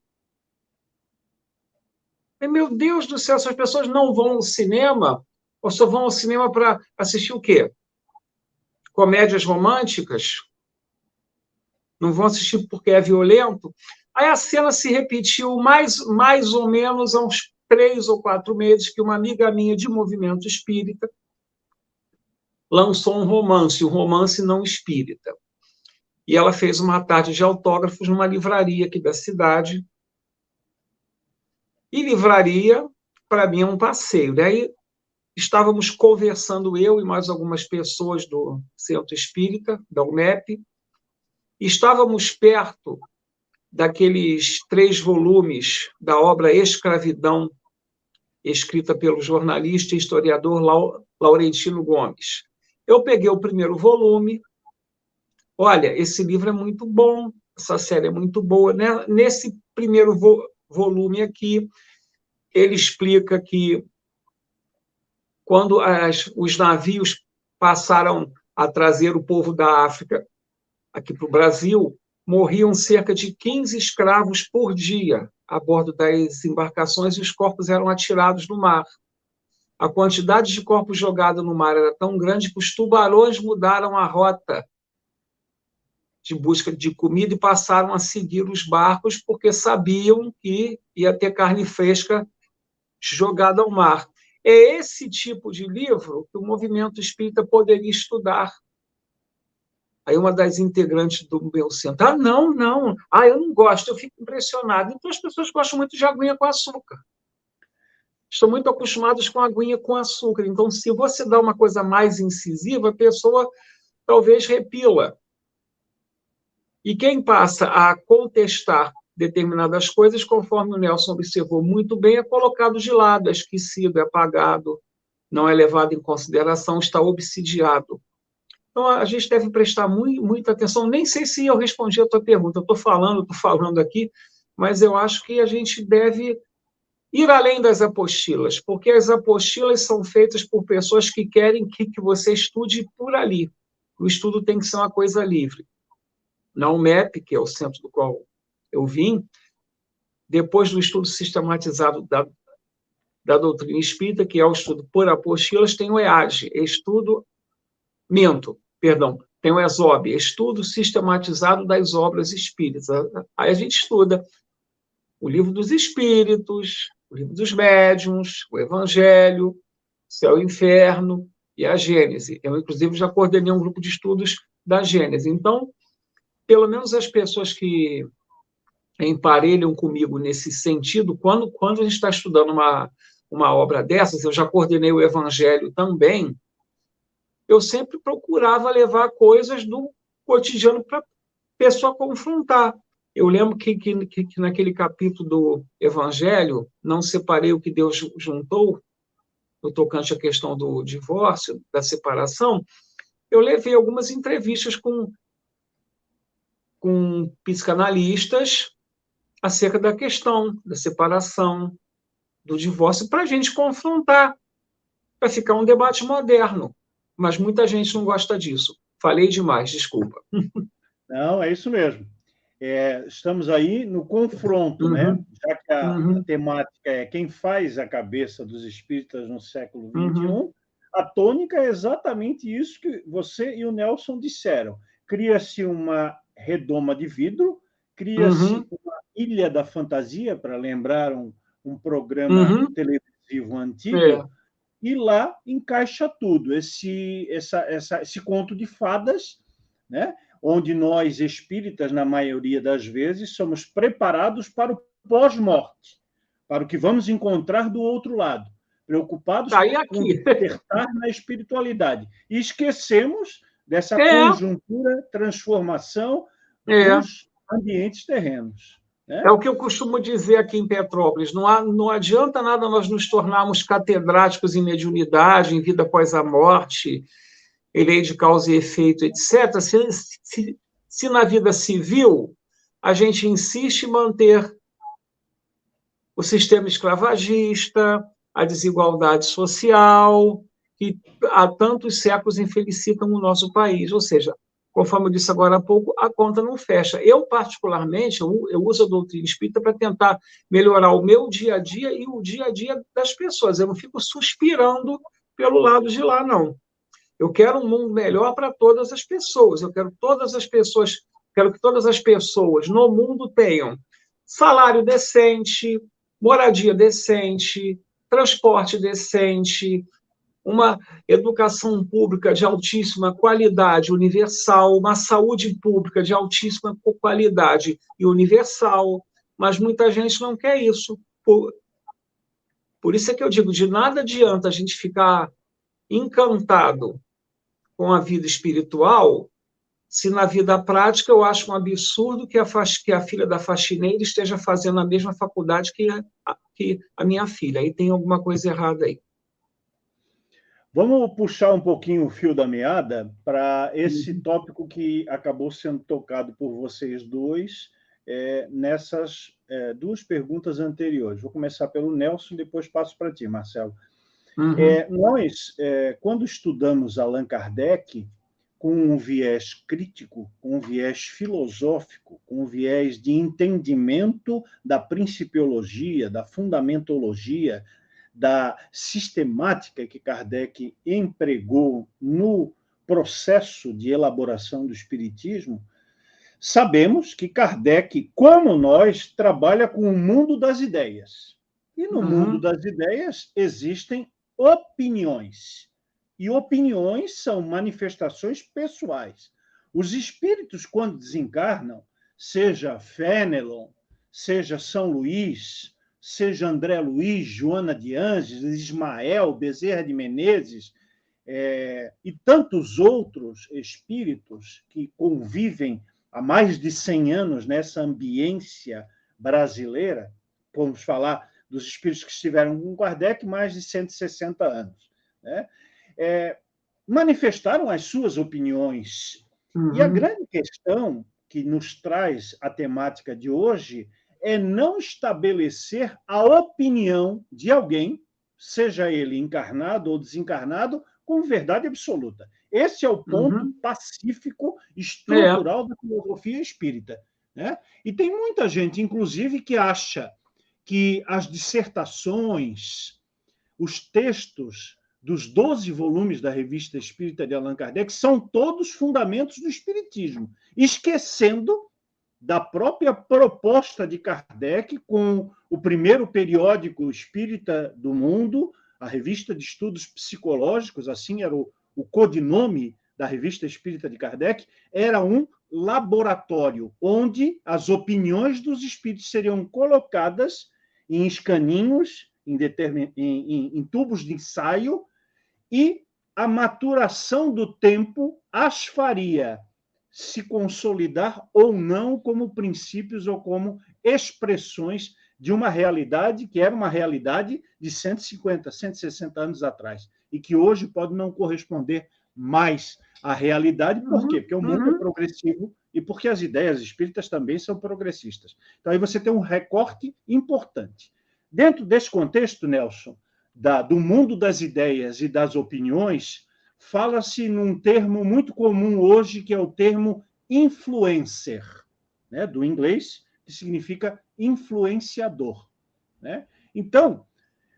Speaker 2: E, meu Deus do céu, essas pessoas não vão ao cinema? Ou só vão ao cinema para assistir o quê? Comédias românticas? Não vão assistir porque é violento? Aí a cena se repetiu mais ou menos há uns 3 ou 4 meses, que uma amiga minha de movimento espírita lançou um romance não espírita. E ela fez uma tarde de autógrafos numa livraria aqui da cidade. E livraria, para mim, é um passeio. Daí estávamos conversando, eu e mais algumas pessoas do Centro Espírita, da UMEP, e estávamos perto daqueles 3 volumes da obra Escravidão, escrita pelo jornalista e historiador Laurentino Gomes. Eu peguei o primeiro volume. Olha, esse livro é muito bom, essa série é muito boa. Né? Nesse primeiro volume aqui, ele explica que quando os navios passaram a trazer o povo da África aqui para o Brasil, morriam cerca de 15 escravos por dia a bordo das embarcações e os corpos eram atirados no mar. A quantidade de corpos jogados no mar era tão grande que os tubarões mudaram a rota de busca de comida e passaram a seguir os barcos porque sabiam que ia ter carne fresca jogada ao mar. É esse tipo de livro que o movimento espírita poderia estudar. Aí uma das integrantes do meu centro, não, eu não gosto, eu fico impressionado. Então as pessoas gostam muito de aguinha com açúcar. Estão muito acostumados com aguinha com açúcar. Então, se você dá uma coisa mais incisiva, a pessoa talvez repila. E quem passa a contestar determinadas coisas, conforme o Nelson observou muito bem, é colocado de lado, é esquecido, é apagado, não é levado em consideração, está obsidiado. Então, a gente deve prestar muita atenção. Nem sei se eu respondi a tua pergunta. Estou falando aqui, mas eu acho que a gente deve ir além das apostilas, porque as apostilas são feitas por pessoas que querem que você estude por ali. O estudo tem que ser uma coisa livre. Na UMEP, que é o centro do qual eu vim, depois do estudo sistematizado da doutrina espírita, que é o estudo por apostilas, tem o EAGE, tem o ESOB, Estudo Sistematizado das Obras Espíritas. Aí a gente estuda o Livro dos Espíritos, o Livro dos Médiuns, o Evangelho, Céu e Inferno e a Gênese. Eu, inclusive, já coordenei um grupo de estudos da Gênese. Então, pelo menos as pessoas que emparelham comigo nesse sentido, quando a gente está estudando uma obra dessas, eu já coordenei o Evangelho também, eu sempre procurava levar coisas do cotidiano para a pessoa confrontar. Eu lembro que naquele capítulo do Evangelho, não separei o que Deus juntou, no tocante à questão do divórcio, da separação, eu levei algumas entrevistas com psicanalistas acerca da questão da separação, do divórcio, para a gente confrontar, para ficar um debate moderno. Mas muita gente não gosta disso. Falei demais, desculpa.
Speaker 1: Não, é isso mesmo. Estamos aí no confronto, né? Já que a temática é quem faz a cabeça dos espíritas no século XXI, a tônica é exatamente isso que você e o Nelson disseram. Cria-se uma redoma de vidro, cria-se uma ilha da fantasia, para lembrar um programa televisivo antigo, e lá encaixa tudo, esse conto de fadas, né? Onde nós, espíritas, na maioria das vezes, somos preparados para o pós-morte, para o que vamos encontrar do outro lado, preocupados com despertar na espiritualidade. E esquecemos dessa conjuntura, transformação dos ambientes terrenos.
Speaker 2: É o que eu costumo dizer aqui em Petrópolis. Não adianta nada nós nos tornarmos catedráticos em mediunidade, em vida após a morte, em lei de causa e efeito, etc., se na vida civil a gente insiste em manter o sistema escravagista, a desigualdade social, que há tantos séculos infelicitam o nosso país. Ou seja, conforme eu disse agora há pouco, a conta não fecha. Eu, particularmente, eu uso a doutrina espírita para tentar melhorar o meu dia a dia e o dia a dia das pessoas. Eu não fico suspirando pelo lado de lá, não. Eu quero um mundo melhor para todas as pessoas. Eu quero que todas as pessoas no mundo tenham salário decente, moradia decente, transporte decente, uma educação pública de altíssima qualidade universal, uma saúde pública de altíssima qualidade e universal, mas muita gente não quer isso. Por isso é que eu digo, de nada adianta a gente ficar encantado com a vida espiritual, se na vida prática eu acho um absurdo que a filha da faxineira esteja fazendo a mesma faculdade que a minha filha. Aí tem alguma coisa errada aí.
Speaker 1: Vamos puxar um pouquinho o fio da meada para esse tópico que acabou sendo tocado por vocês dois nessas duas perguntas anteriores. Vou começar pelo Nelson e depois passo para ti, Marcelo. Nós, quando estudamos Allan Kardec, com um viés crítico, com um viés filosófico, com um viés de entendimento da principiologia, da fundamentologia, da sistemática que Kardec empregou no processo de elaboração do Espiritismo, sabemos que Kardec, como nós, trabalha com o mundo das ideias. E no mundo das ideias existem opiniões. E opiniões são manifestações pessoais. Os espíritos, quando desencarnam, seja Fénelon, seja São Luís, seja André Luiz, Joana de Ângeles, Ismael, Bezerra de Menezes, e tantos outros espíritos que convivem há mais de 100 anos nessa ambiência brasileira, vamos falar dos espíritos que estiveram com Kardec mais de 160 anos, né? Manifestaram as suas opiniões. E a grande questão que nos traz a temática de hoje é não estabelecer a opinião de alguém, seja ele encarnado ou desencarnado, com verdade absoluta. Esse é o ponto pacífico, estrutural da filosofia espírita, né? E tem muita gente, inclusive, que acha que as dissertações, os textos dos 12 volumes da Revista Espírita de Allan Kardec são todos fundamentos do espiritismo, esquecendo da própria proposta de Kardec com o primeiro periódico espírita do mundo, a Revista de Estudos Psicológicos, assim era o codinome da Revista Espírita de Kardec, era um laboratório onde as opiniões dos espíritos seriam colocadas em escaninhos, em tubos de ensaio, e a maturação do tempo as faria se consolidar ou não como princípios ou como expressões de uma realidade que era uma realidade de 150, 160 anos atrás e que hoje pode não corresponder mais à realidade. Por quê? Porque o mundo é progressivo e porque as ideias espíritas também são progressistas. Então, aí você tem um recorte importante. Dentro desse contexto, Nelson, do mundo das ideias e das opiniões, fala-se num termo muito comum hoje, que é o termo influencer, né? Do inglês, que significa influenciador, né? Então,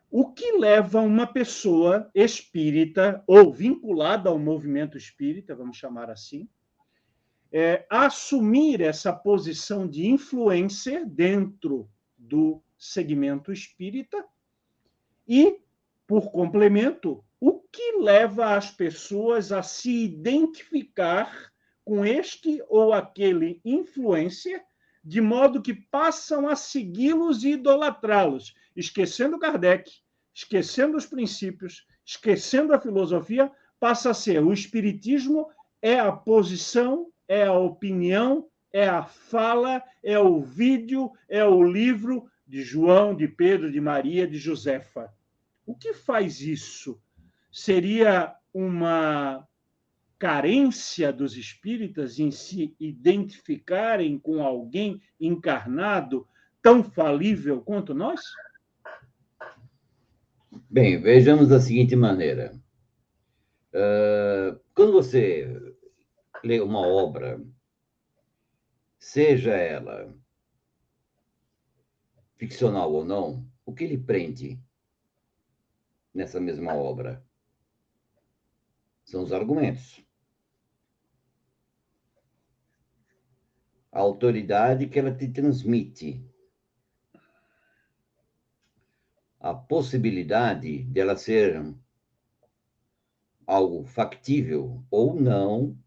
Speaker 1: o que leva uma pessoa espírita ou vinculada ao movimento espírita, vamos chamar assim, a assumir essa posição de influencer dentro do segmento espírita e, por complemento, o que leva as pessoas a se identificar com este ou aquele influencer, de modo que passam a segui-los e idolatrá-los, esquecendo Kardec, esquecendo os princípios, esquecendo a filosofia, passa a ser o espiritismo é a posição, é a opinião, é a fala, é o vídeo, é o livro de João, de Pedro, de Maria, de Josefa. O que faz isso? Seria uma carência dos espíritas em se identificarem com alguém encarnado tão falível quanto nós?
Speaker 3: Bem, vejamos da seguinte maneira. Quando você lê uma obra, seja ela ficcional ou não, o que lhe prende nessa mesma obra são os argumentos. A autoridade que ela te transmite. A possibilidade dela ser algo factível ou não,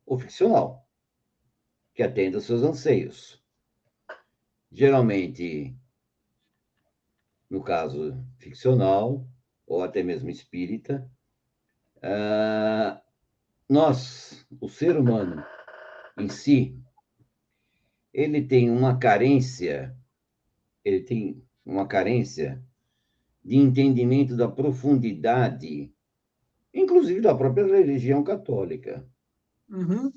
Speaker 3: ou ficcional, que atenda aos seus anseios. Geralmente, no caso ficcional, ou até mesmo espírita, nós, o ser humano em si, ele tem uma carência de entendimento da profundidade, inclusive da própria religião católica.
Speaker 2: Uhum.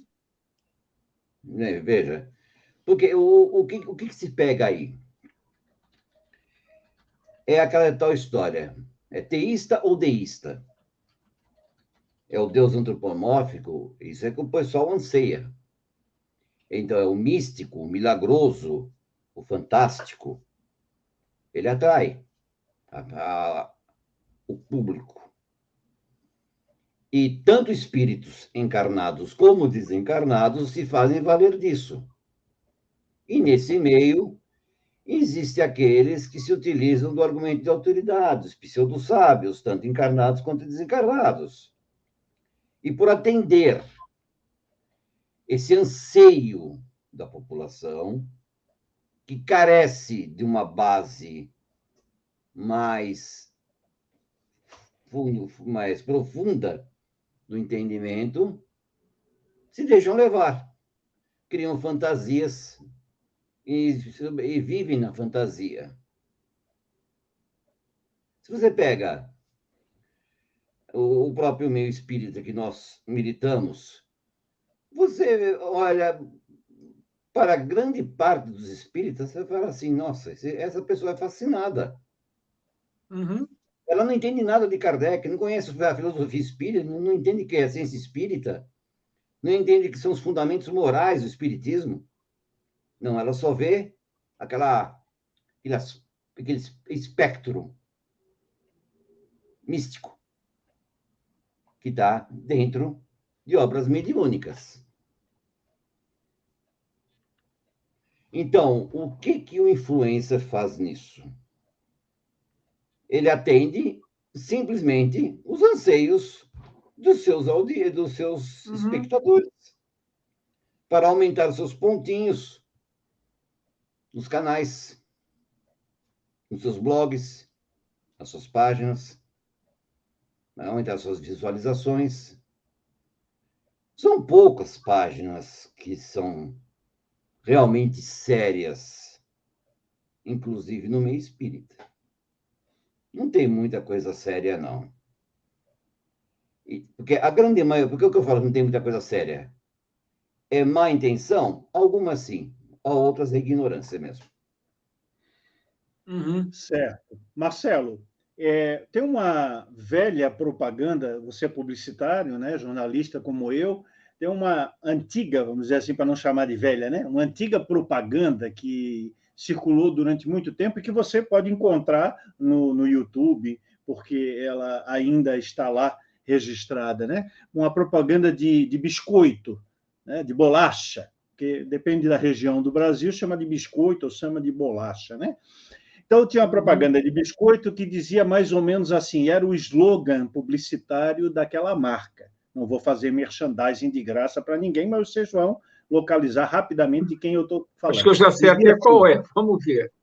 Speaker 3: Veja, porque o que se pega aí? É aquela tal história, é teísta ou deísta? É o Deus antropomórfico? Isso é que o pessoal anseia. Então, é o místico, o milagroso, o fantástico. Ele atrai o público. E tanto espíritos encarnados como desencarnados se fazem valer disso. E nesse meio, existem aqueles que se utilizam do argumento de autoridade, os pseudo-sábios, tanto encarnados quanto desencarnados. E por atender esse anseio da população, que carece de uma base mais profunda do entendimento, se deixam levar, criam fantasias e vivem na fantasia. Se você pega o próprio meio espírita que nós militamos, você olha para grande parte dos espíritas, você fala assim, nossa, essa pessoa é fascinada.
Speaker 2: Uhum.
Speaker 3: Ela não entende nada de Kardec, não conhece a filosofia espírita, não entende o que é a ciência espírita, não entende o que são os fundamentos morais do espiritismo. Não, ela só vê aquele espectro místico que está dentro de obras mediúnicas. Então, o que o influencer faz nisso? Ele atende simplesmente os anseios dos seus espectadores, para aumentar seus pontinhos nos canais, nos seus blogs, nas suas páginas, aumentar suas visualizações. São poucas páginas que são realmente sérias, inclusive no meio espírita. Não tem muita coisa séria, não. Porque a grande maioria, porque o que eu falo que não tem muita coisa séria? É má intenção? Algumas sim, outras é ignorância mesmo.
Speaker 2: Uhum.
Speaker 1: Certo. Marcelo, tem uma velha propaganda, você é publicitário, né, jornalista como eu, tem uma antiga, vamos dizer assim, para não chamar de velha, né, uma antiga propaganda que circulou durante muito tempo e que você pode encontrar no YouTube, porque ela ainda está lá registrada, né? Uma propaganda de biscoito, né, de bolacha, que depende da região do Brasil, chama de biscoito ou chama de bolacha, né? Então, tinha uma propaganda de biscoito que dizia mais ou menos assim, era o slogan publicitário daquela marca. Não vou fazer merchandising de graça para ninguém, mas vocês vão localizar rapidamente de quem eu estou falando.
Speaker 2: Acho que eu já sei até qual é. Vamos ver.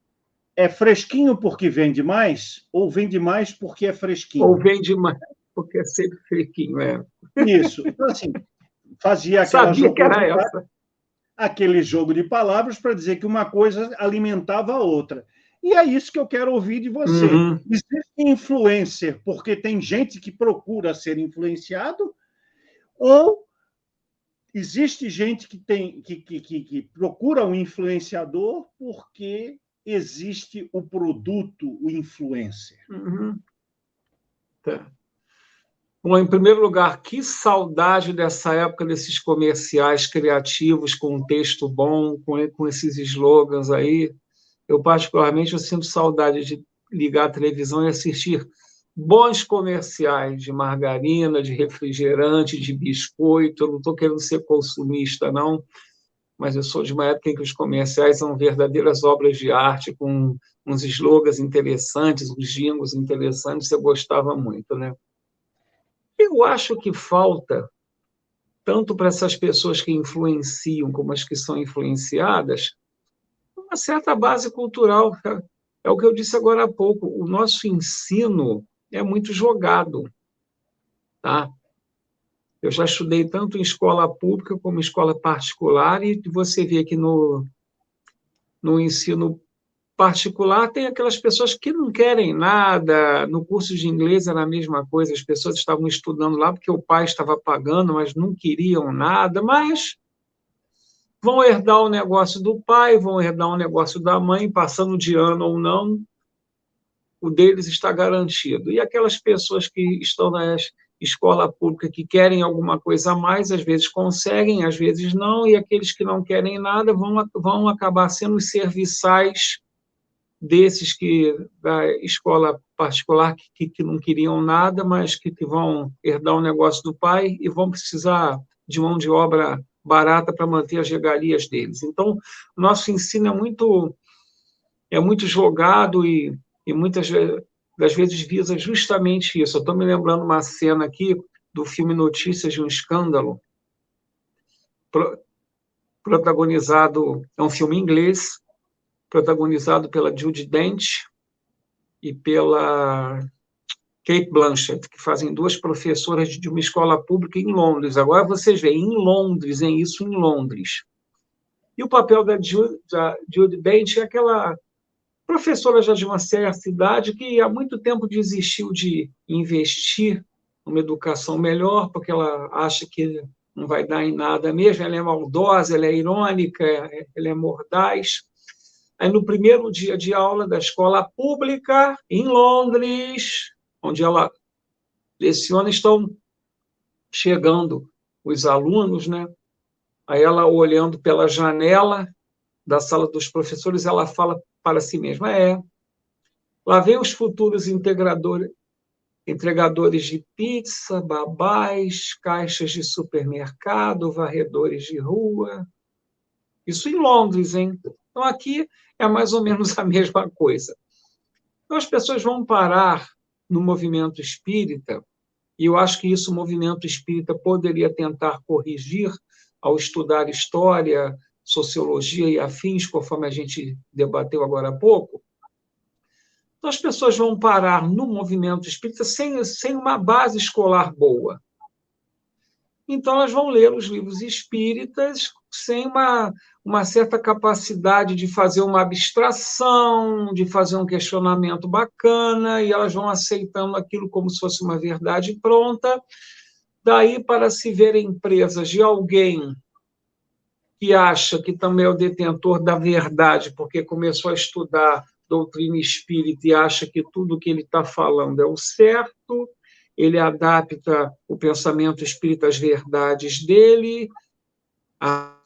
Speaker 1: É fresquinho porque vende mais ou vende mais porque é fresquinho?
Speaker 2: Ou vende mais porque é sempre fresquinho, é.
Speaker 1: Isso. Então, assim, fazia
Speaker 2: Sabia que era essa.
Speaker 1: aquele jogo de palavras para dizer que uma coisa alimentava a outra. E é isso que eu quero ouvir de você.
Speaker 2: Uhum.
Speaker 1: Existe influencer porque tem gente que procura ser influenciado, ou existe gente que procura um influenciador porque existe o produto, o influencer?
Speaker 2: Uhum. Tá. Bom, em primeiro lugar, que saudade dessa época desses comerciais criativos com um texto bom, com esses slogans aí. Eu, particularmente, eu sinto saudade de ligar a televisão e assistir bons comerciais de margarina, de refrigerante, de biscoito. Eu não estou querendo ser consumista, não, mas eu sou de uma época em que os comerciais são verdadeiras obras de arte, com uns slogans interessantes, uns jingles interessantes. Eu gostava muito, né? Eu acho que falta, tanto para essas pessoas que influenciam como as que são influenciadas, uma certa base cultural. É o que eu disse agora há pouco. O nosso ensino é muito jogado. Tá? Eu já estudei tanto em escola pública como em escola particular, e você vê que no ensino particular tem aquelas pessoas que não querem nada. No curso de inglês era a mesma coisa, as pessoas estavam estudando lá porque o pai estava pagando, mas não queriam nada, mas vão herdar o negócio do pai, vão herdar o negócio da mãe, passando de ano ou não, o deles está garantido. E aquelas pessoas que estão na escola pública que querem alguma coisa a mais, às vezes conseguem, às vezes não, e aqueles que não querem nada vão acabar sendo os serviçais desses que da escola particular que não queriam nada, mas que vão herdar o negócio do pai e vão precisar de mão de obra barata para manter as regalias deles. Então, o nosso ensino é muito jogado e muitas das vezes visa justamente isso. Eu estou me lembrando uma cena aqui do filme Notícias de um Escândalo, protagonizado, é um filme inglês, protagonizado pela Judi Dench e pela Cate Blanchett, que fazem duas professoras de uma escola pública em Londres. Agora vocês veem, em Londres, isso em Londres. E o papel da Judi Dench é aquela professora já de uma certa idade que há muito tempo desistiu de investir numa educação melhor, porque ela acha que não vai dar em nada mesmo. Ela é maldosa, ela é irônica, ela é mordaz. Aí, no primeiro dia de aula da escola pública, em Londres, onde ela leciona, estão chegando os alunos, né? Aí ela, olhando pela janela da sala dos professores, ela fala para si mesma, lá vem os futuros entregadores de pizza, babás, caixas de supermercado, varredores de rua. Isso em Londres, hein? Então, aqui é mais ou menos a mesma coisa. Então, as pessoas vão parar no movimento espírita, e eu acho que isso o movimento espírita poderia tentar corrigir ao estudar história, sociologia e afins, conforme a gente debateu agora há pouco. Então, as pessoas vão parar no movimento espírita sem uma base escolar boa. Então, elas vão ler os livros espíritas sem uma certa capacidade de fazer uma abstração, de fazer um questionamento bacana, e elas vão aceitando aquilo como se fosse uma verdade pronta. Daí, para se verem presas de alguém que acha que também é o detentor da verdade, porque começou a estudar doutrina espírita e acha que tudo que ele está falando é o certo, ele adapta o pensamento espírita às verdades dele, a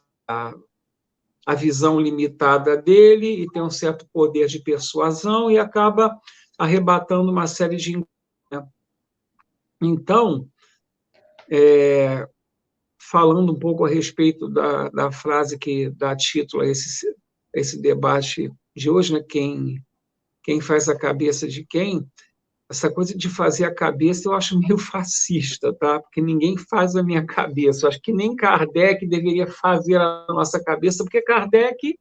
Speaker 2: visão limitada dele, e tem um certo poder de persuasão e acaba arrebatando uma série de... Então, falando um pouco a respeito da frase que dá título a esse debate de hoje, né? Quem faz a cabeça de quem? Essa coisa de fazer a cabeça eu acho meio fascista, tá? Porque ninguém faz a minha cabeça. Eu acho que nem Kardec deveria fazer a nossa cabeça, porque Kardec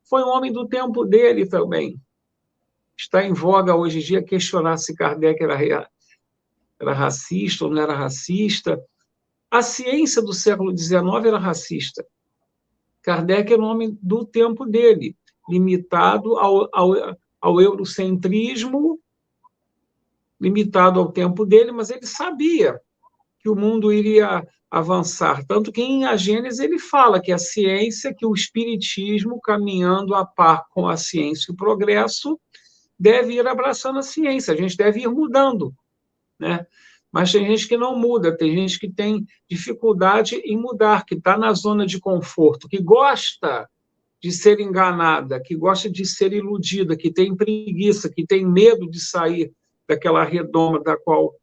Speaker 2: foi um homem do tempo dele também. Está em voga hoje em dia questionar se Kardec era racista ou não era racista. A ciência do século XIX era racista. Kardec era um homem do tempo dele, limitado ao eurocentrismo, limitado ao tempo dele, mas ele sabia que o mundo iria avançar. Tanto que em A Gênese ele fala que a ciência, que o espiritismo, caminhando a par com a ciência e o progresso, deve ir abraçando a ciência, a gente deve ir mudando, né? Mas tem gente que não muda, tem gente que tem dificuldade em mudar, que está na zona de conforto, que gosta de ser enganada, que gosta de ser iludida, que tem preguiça, que tem medo de sair daquela redoma da qual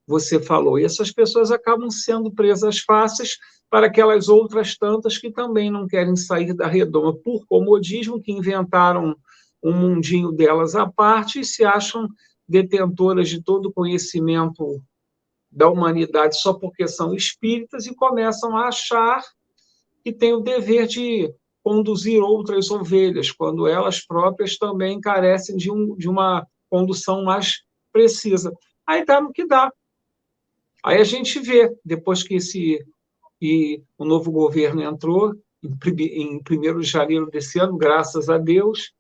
Speaker 2: você falou. E essas pessoas acabam sendo presas fáceis para aquelas outras tantas que também não querem sair da redoma por comodismo, que inventaram um mundinho delas à parte e se acham detentoras de todo o conhecimento da humanidade só porque são espíritas e começam a achar que têm o dever de conduzir outras ovelhas, quando elas próprias também carecem de uma condução mais precisa. Aí dá no que dá. Aí a gente vê, depois que o novo governo entrou, em 1º de janeiro desse ano, graças a Deus,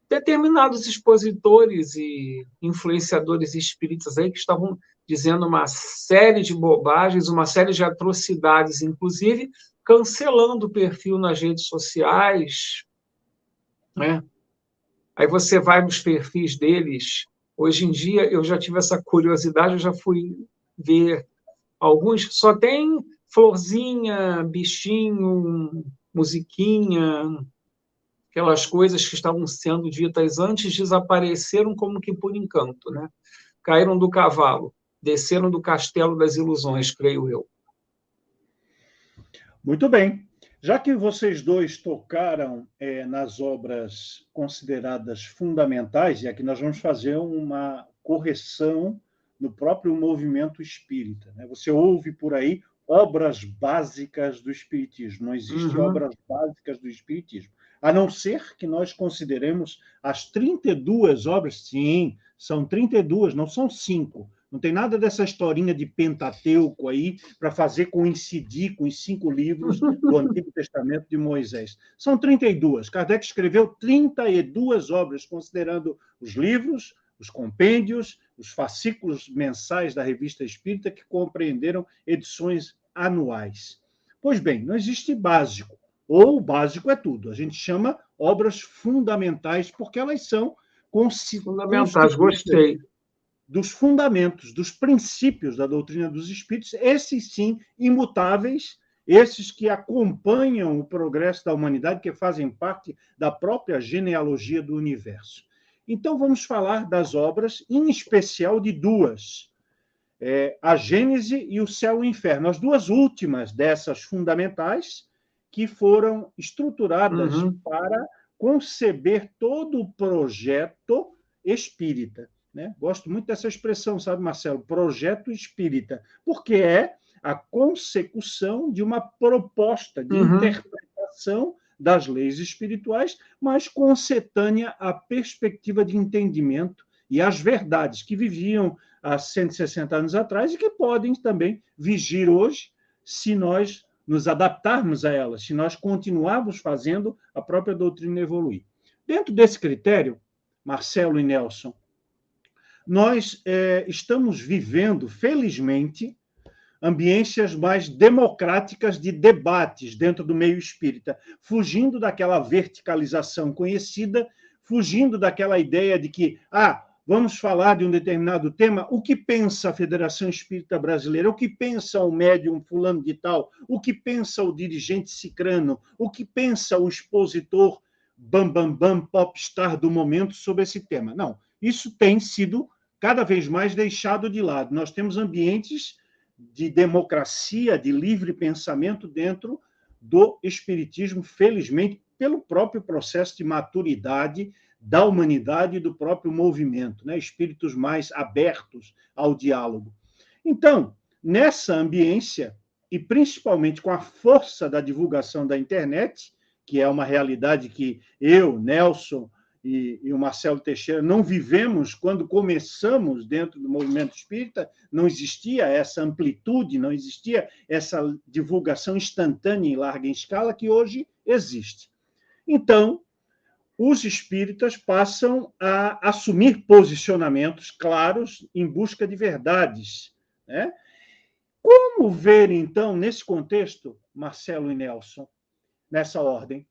Speaker 2: determinados expositores e influenciadores espíritas aí que estavam dizendo uma série de bobagens, uma série de atrocidades, inclusive cancelando o perfil nas redes sociais, né? Aí você vai nos perfis deles. Hoje em dia, eu já tive essa curiosidade, eu já fui ver alguns, só tem florzinha, bichinho, musiquinha, aquelas coisas que estavam sendo ditas antes desapareceram como que por encanto, né? Caíram do cavalo, desceram do castelo das ilusões, creio eu.
Speaker 1: Muito bem. Já que vocês dois tocaram nas obras consideradas fundamentais, e aqui nós vamos fazer uma correção no próprio movimento espírita, né? Você ouve por aí obras básicas do espiritismo. Não existem obras básicas do espiritismo. A não ser que nós consideremos as 32 obras, sim, são 32, não são 5. Não tem nada dessa historinha de Pentateuco aí para fazer coincidir com os 5 livros do Antigo Testamento de Moisés. São 32. Kardec escreveu 32 obras, considerando os livros, os compêndios, os fascículos mensais da Revista Espírita, que compreenderam edições anuais. Pois bem, não existe básico, ou o básico é tudo. A gente chama obras fundamentais, porque elas são
Speaker 2: fundamentais, gostei.
Speaker 1: Dos fundamentos, dos princípios da doutrina dos espíritos, esses sim, imutáveis, esses que acompanham o progresso da humanidade, que fazem parte da própria genealogia do universo. Então, vamos falar das obras, em especial de duas, a Gênese e o Céu e o Inferno, as duas últimas dessas fundamentais, que foram estruturadas para conceber todo o projeto espírita. Né? Gosto muito dessa expressão, sabe, Marcelo? Projeto espírita, porque é a consecução de uma proposta de interpretação das leis espirituais, mas concetânea à perspectiva de entendimento e às verdades que viviam há 160 anos atrás e que podem também vigir hoje, se nós nos adaptarmos a elas, se nós continuarmos fazendo a própria doutrina evoluir. Dentro desse critério, Marcelo e Nelson, nós estamos vivendo, felizmente, ambiências mais democráticas de debates dentro do meio espírita, fugindo daquela verticalização conhecida, fugindo daquela ideia de que, vamos falar de um determinado tema, o que pensa a Federação Espírita Brasileira, o que pensa o médium fulano de tal, o que pensa o dirigente cicrano, o que pensa o expositor bam, popstar do momento sobre esse tema. Não, isso tem sido cada vez mais deixado de lado. Nós temos ambientes de democracia, de livre pensamento dentro do espiritismo, felizmente, pelo próprio processo de maturidade da humanidade e do próprio movimento, né? Espíritos mais abertos ao diálogo. Então, nessa ambiência, e principalmente com a força da divulgação da internet, que é uma realidade que eu, Nelson e o Marcelo Teixeira não vivemos, quando começamos dentro do movimento espírita, não existia essa amplitude, não existia essa divulgação instantânea em larga escala que hoje existe. Então, os espíritas passam a assumir posicionamentos claros em busca de verdades, né? Como ver, então, nesse contexto, Marcelo e Nelson, nessa ordem,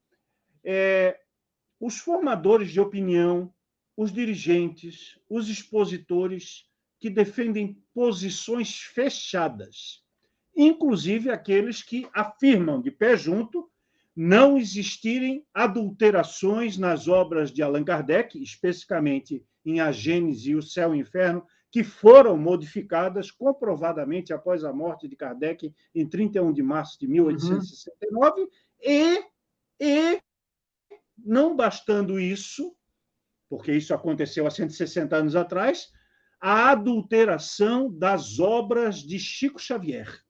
Speaker 1: os formadores de opinião, os dirigentes, os expositores que defendem posições fechadas, inclusive aqueles que afirmam de pé junto não existirem adulterações nas obras de Allan Kardec, especificamente em A Gênese e o Céu e o Inferno, que foram modificadas comprovadamente após a morte de Kardec em 31 de março de 1869, e não bastando isso, porque isso aconteceu há 160 anos atrás, a adulteração das obras de Chico Xavier,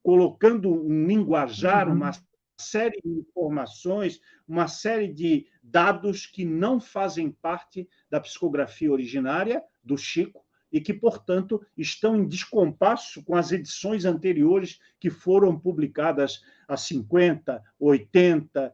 Speaker 1: colocando um linguajar, uma série de informações, uma série de dados que não fazem parte da psicografia originária do Chico e que, portanto, estão em descompasso com as edições anteriores que foram publicadas há 50, 80,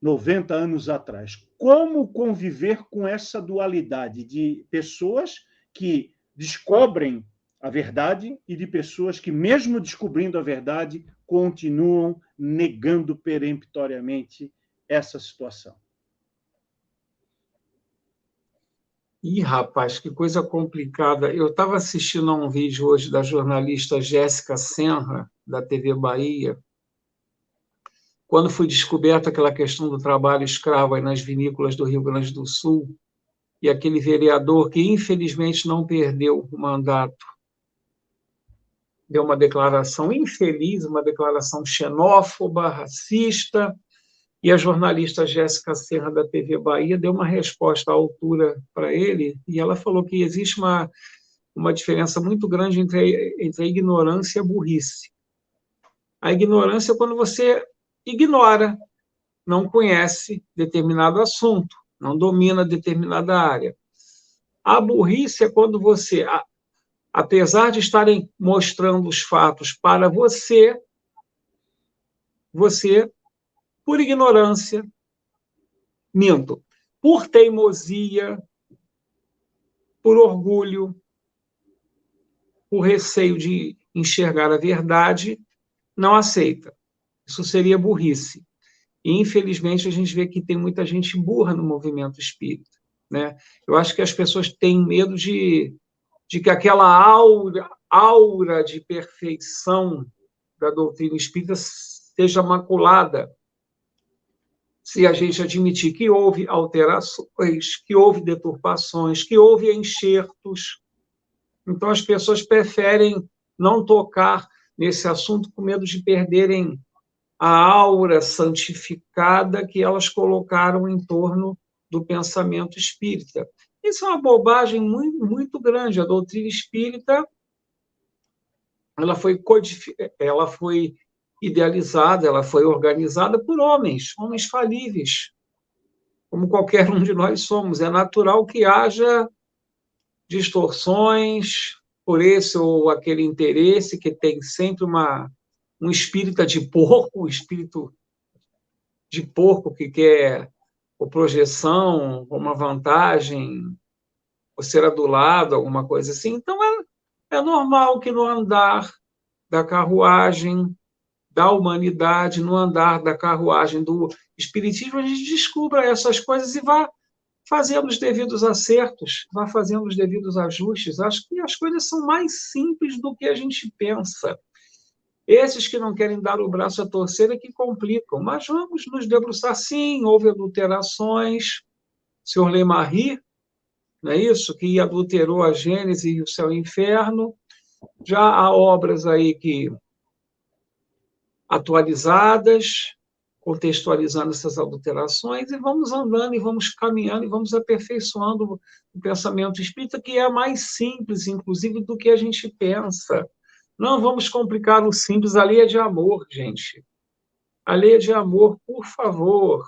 Speaker 1: 90 anos atrás. Como conviver com essa dualidade de pessoas que descobrem a verdade e de pessoas que, mesmo descobrindo a verdade, continuam negando peremptoriamente essa situação?
Speaker 2: Ih, rapaz, que coisa complicada. Eu estava assistindo a um vídeo hoje da jornalista Jéssica Senra, da TV Bahia, quando foi descoberta aquela questão do trabalho escravo aí nas vinícolas do Rio Grande do Sul, e aquele vereador que, infelizmente, não perdeu o mandato, deu uma declaração infeliz, uma declaração xenófoba, racista, e a jornalista Jéssica Serra, da TV Bahia, deu uma resposta à altura para ele, e ela falou que existe uma diferença muito grande entre a ignorância e a burrice. A ignorância é quando você ignora, não conhece determinado assunto, não domina determinada área. A burrice é quando você, apesar de estarem mostrando os fatos para você, por ignorância, por teimosia, por orgulho, por receio de enxergar a verdade, não aceita. Isso seria burrice. E, infelizmente, a gente vê que tem muita gente burra no movimento espírita, né? Eu acho que as pessoas têm medo de que aquela aura de perfeição da doutrina espírita seja maculada se a gente admitir que houve alterações, que houve deturpações, que houve enxertos. Então, as pessoas preferem não tocar nesse assunto com medo de perderem a aura santificada que elas colocaram em torno do pensamento espírita. Isso é uma bobagem muito, muito grande. A doutrina espírita ela foi idealizada, ela foi organizada por homens falíveis, como qualquer um de nós somos. É natural que haja distorções por esse ou aquele interesse, que tem sempre um espírito de porco que quer ou projeção, uma vantagem, ou ser adulado, alguma coisa assim. Então, é normal que no andar da carruagem da humanidade, no andar da carruagem do espiritismo, a gente descubra essas coisas e vá fazendo os devidos acertos, vá fazendo os devidos ajustes. Acho que as coisas são mais simples do que a gente pensa. Esses que não querem dar o braço a torcer é que complicam, mas vamos nos debruçar. Sim, houve adulterações. O senhor Lemarie, não é isso? Que adulterou a Gênese e o Céu e o Inferno. Já há obras aí que atualizadas, contextualizando essas alterações, e vamos andando, e vamos caminhando, e vamos aperfeiçoando o pensamento espírita, que é mais simples, inclusive, do que a gente pensa. Não vamos complicar o simples. A lei é de amor, gente. A lei é de amor, por favor.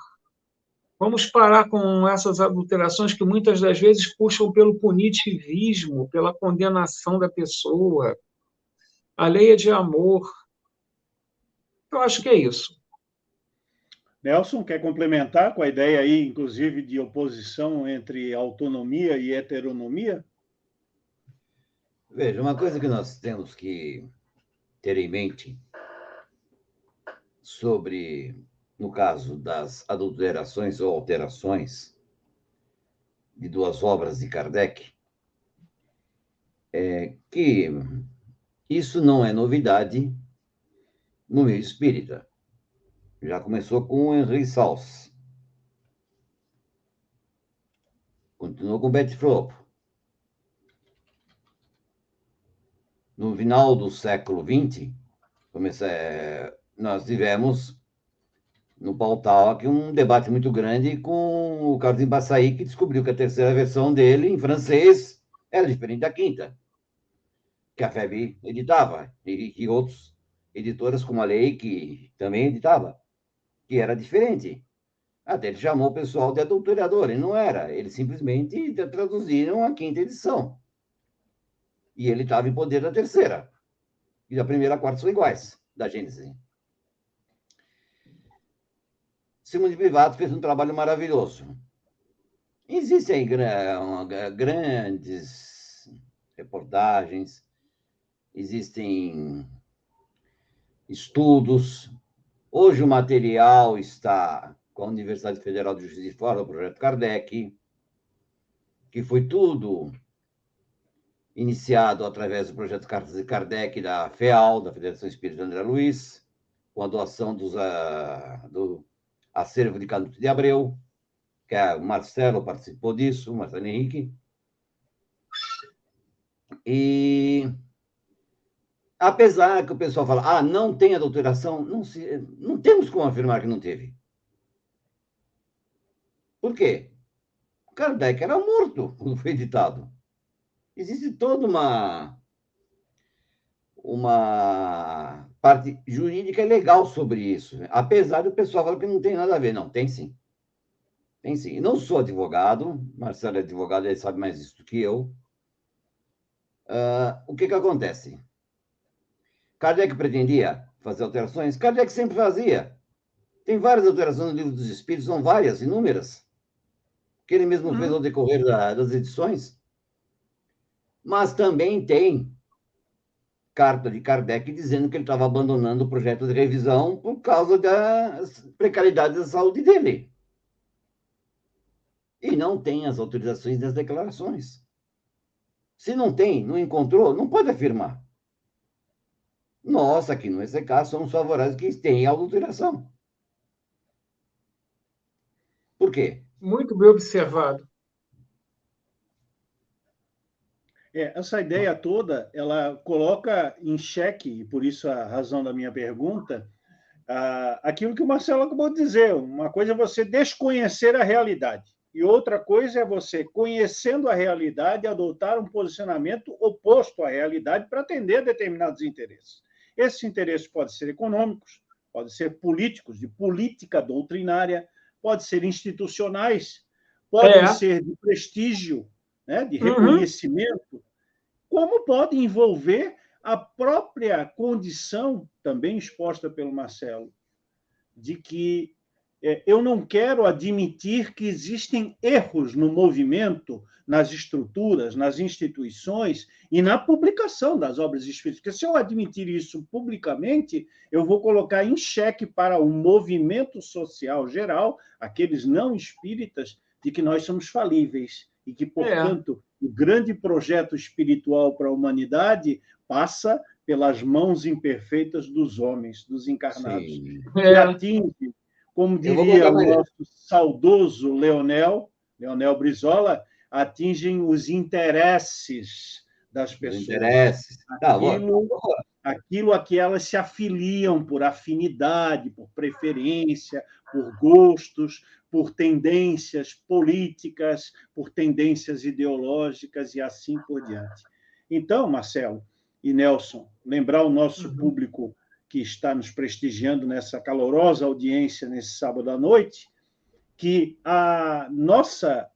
Speaker 2: Vamos parar com essas adulterações que muitas das vezes puxam pelo punitivismo, pela condenação da pessoa. A lei é de amor. Eu acho que é isso.
Speaker 1: Nelson, quer complementar com a ideia aí, inclusive, de oposição entre autonomia e heteronomia?
Speaker 3: Veja, uma coisa que nós temos que ter em mente sobre, no caso das adulterações ou alterações de duas obras de Kardec, é que isso não é novidade no meio espírita. Já começou com o Henri Sals, continuou com Betty Fropp. No final do século XX, nós tivemos no Pautal aqui um debate muito grande com o Carlos Embaçaí, que descobriu que a terceira versão dele, em francês, era diferente da quinta, que a FEB editava, e que outras editoras, como a Lei, que também editava, que era diferente. Até ele chamou o pessoal de adulterador, e não era. Eles simplesmente traduziram a quinta edição. E ele estava em poder da terceira. E da primeira a quarta são iguais, da Gênesis. Simone Privato fez um trabalho maravilhoso. Existem grandes reportagens, existem estudos. Hoje o material está com a Universidade Federal de Juiz de Fora, o Projeto Kardec, que foi tudo iniciado através do Projeto Kardec da FEAL, da Federação Espírita André Luiz, com a doação do acervo de Canuto de Abreu, que o Marcelo participou disso, o Marcelo Henrique. E apesar que o pessoal fala, não tem adulteração, não temos como afirmar que não teve. Por quê? Kardec era morto quando foi editado. Existe toda uma parte jurídica e legal sobre isso, apesar do pessoal falar que não tem nada a ver. Não, tem sim. Tem sim. Eu não sou advogado, Marcelo é advogado, ele sabe mais isso do que eu. O que acontece? Kardec pretendia fazer alterações? Kardec sempre fazia. Tem várias alterações no Livro dos Espíritos, são várias, inúmeras, que ele mesmo fez ao decorrer das edições. Mas também tem carta de Kardec dizendo que ele estava abandonando o projeto de revisão por causa das precariedades da saúde dele. E não tem as autorizações das declarações. Se não tem, não encontrou, não pode afirmar. Nós, aqui no SK, somos favoráveis que tenha adulteração. Por quê?
Speaker 2: Muito bem observado.
Speaker 1: Essa ideia toda, ela coloca em xeque, e por isso a razão da minha pergunta, aquilo que o Marcelo acabou de dizer. Uma coisa é você desconhecer a realidade, e outra coisa é você, conhecendo a realidade, adotar um posicionamento oposto à realidade para atender determinados interesses. Esses interesses podem ser econômicos, podem ser políticos, de política doutrinária, podem ser institucionais, podem ser de prestígio, né, de reconhecimento, como pode envolver a própria condição, também exposta pelo Marcelo, de que eu não quero admitir que existem erros no movimento, nas estruturas, nas instituições e na publicação das obras espíritas. Porque se eu admitir isso publicamente, eu vou colocar em xeque para o movimento social geral, aqueles não espíritas, de que nós somos falíveis e que, portanto, o grande projeto espiritual para a humanidade passa pelas mãos imperfeitas dos homens, dos encarnados, que atinge, como diria o nosso saudoso Leonel Brizola, atingem os interesses das pessoas.
Speaker 3: Interesses.
Speaker 1: Aquilo a que elas se afiliam por afinidade, por preferência, por gostos, por tendências políticas, por tendências ideológicas e assim por diante. Então, Marcelo e Nelson, lembrar o nosso público que está nos prestigiando nessa calorosa audiência nesse sábado à noite, que a nossa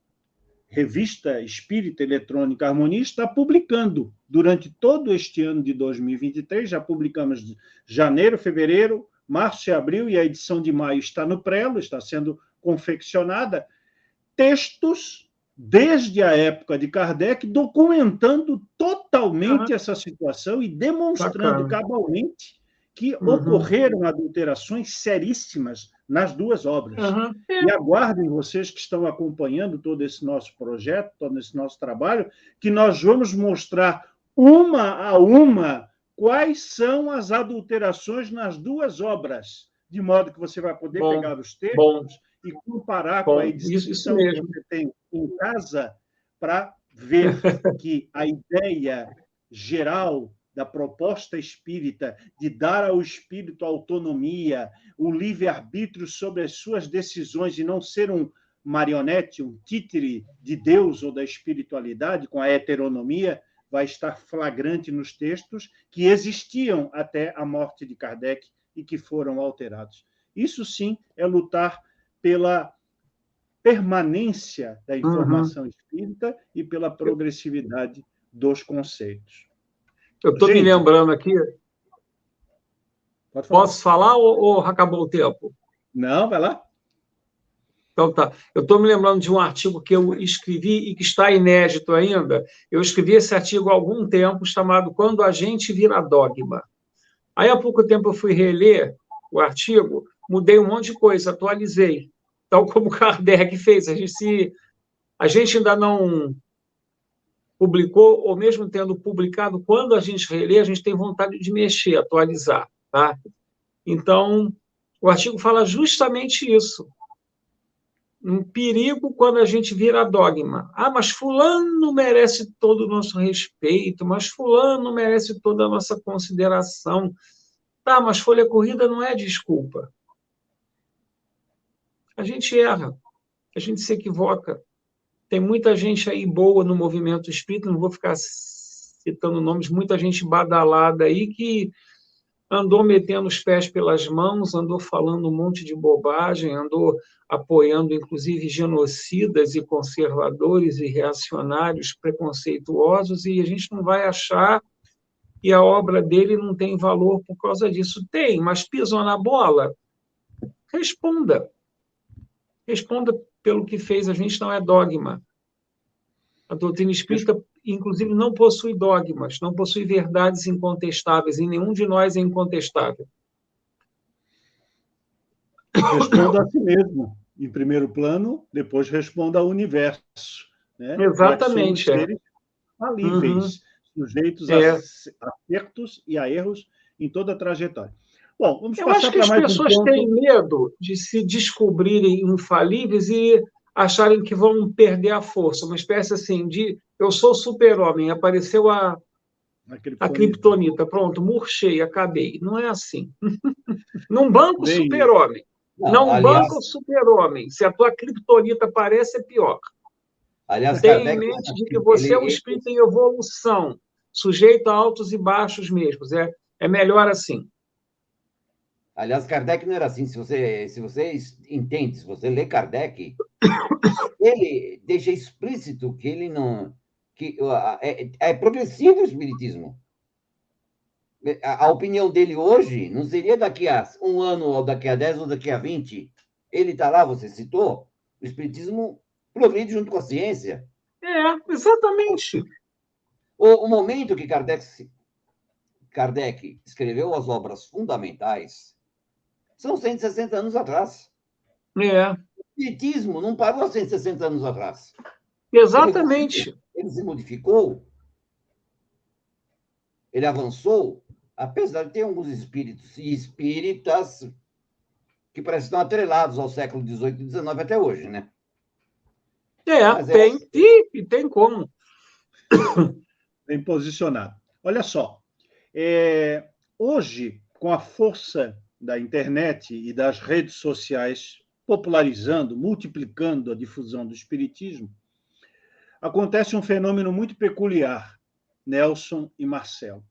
Speaker 1: revista espírita eletrônica Harmonia está publicando durante todo este ano de 2023, já publicamos de janeiro, fevereiro, março e abril, e a edição de maio está no prelo, está sendo confeccionada, textos desde a época de Kardec, documentando totalmente essa situação e demonstrando cabalmente que ocorreram adulterações seríssimas nas duas obras. E aguardem vocês que estão acompanhando todo esse nosso projeto, todo esse nosso trabalho, que nós vamos mostrar uma a uma quais são as adulterações nas duas obras, de modo que você vai poder pegar os textos e comparar com a edição que você tem em casa para ver que a ideia geral da proposta espírita de dar ao espírito autonomia, o livre-arbítrio sobre as suas decisões e não ser um marionete, um títere de Deus ou da espiritualidade, com a heteronomia, vai estar flagrante nos textos que existiam até a morte de Kardec e que foram alterados. Isso sim é lutar pela permanência da informação espírita e pela progressividade dos conceitos.
Speaker 2: Eu estou me lembrando aqui. Posso falar ou acabou o tempo?
Speaker 1: Não, vai lá.
Speaker 2: Então tá. Eu estou me lembrando de um artigo que eu escrevi e que está inédito ainda. Eu escrevi esse artigo há algum tempo, chamado Quando a Gente Vira Dogma. Aí, há pouco tempo, eu fui reler o artigo, mudei um monte de coisa, atualizei. Tal como Kardec fez. A gente ainda não publicou, ou mesmo tendo publicado, quando a gente relê, a gente tem vontade de mexer, atualizar. Tá? Então, o artigo fala justamente isso. Um perigo quando a gente vira dogma. Ah, mas fulano merece todo o nosso respeito, mas fulano merece toda a nossa consideração. Tá, mas folha corrida não é desculpa. A gente erra, a gente se equivoca. Tem muita gente aí boa no movimento espírita, não vou ficar citando nomes, muita gente badalada aí que andou metendo os pés pelas mãos, andou falando um monte de bobagem, andou apoiando, inclusive, genocidas e conservadores e reacionários preconceituosos, e a gente não vai achar que a obra dele não tem valor por causa disso. Tem, mas pisou na bola? Responda. Responda pelo que fez. A gente não é dogma. A doutrina espírita, inclusive, não possui dogmas, não possui verdades incontestáveis, e nenhum de nós é incontestável.
Speaker 1: Responda a si mesmo, em primeiro plano, depois responda ao universo. Né?
Speaker 2: Exatamente.
Speaker 1: Somos seres falíveis, sujeitos a acertos e a erros em toda a trajetória. Bom, vamos passar para mais um ponto.
Speaker 2: Eu acho que as pessoas têm medo de se descobrirem infalíveis e acharem que vão perder a força, uma espécie assim de eu sou super-homem, apareceu a criptonita, pronto, murchei, acabei. Não é assim. Não banco o super-homem. Não banco o super-homem. Se a tua criptonita aparece, é pior.
Speaker 3: Aliás,
Speaker 2: tenha em mente de que você é um espírito em evolução, sujeito a altos e baixos mesmos. É melhor assim.
Speaker 3: Aliás, Kardec não era assim. Se você entende, se você lê Kardec, ele deixa explícito que ele não... que é progressivo o espiritismo. A opinião dele hoje não seria daqui a um ano, ou daqui a 10, ou daqui a 20. Ele está lá, você citou, o espiritismo progride junto com a ciência.
Speaker 2: Exatamente.
Speaker 3: O momento que Kardec escreveu as obras fundamentais são 160 anos atrás. O espiritismo não parou há 160 anos atrás.
Speaker 2: Exatamente.
Speaker 3: Ele se modificou, ele avançou, apesar de ter alguns espíritos e espíritas que parecem estar atrelados ao século XVIII e XIX até hoje, né?
Speaker 2: Tem como.
Speaker 1: Bem posicionado. Olha só, hoje, com a força da internet e das redes sociais popularizando, multiplicando a difusão do espiritismo, acontece um fenômeno muito peculiar, Nelson e Marcelo.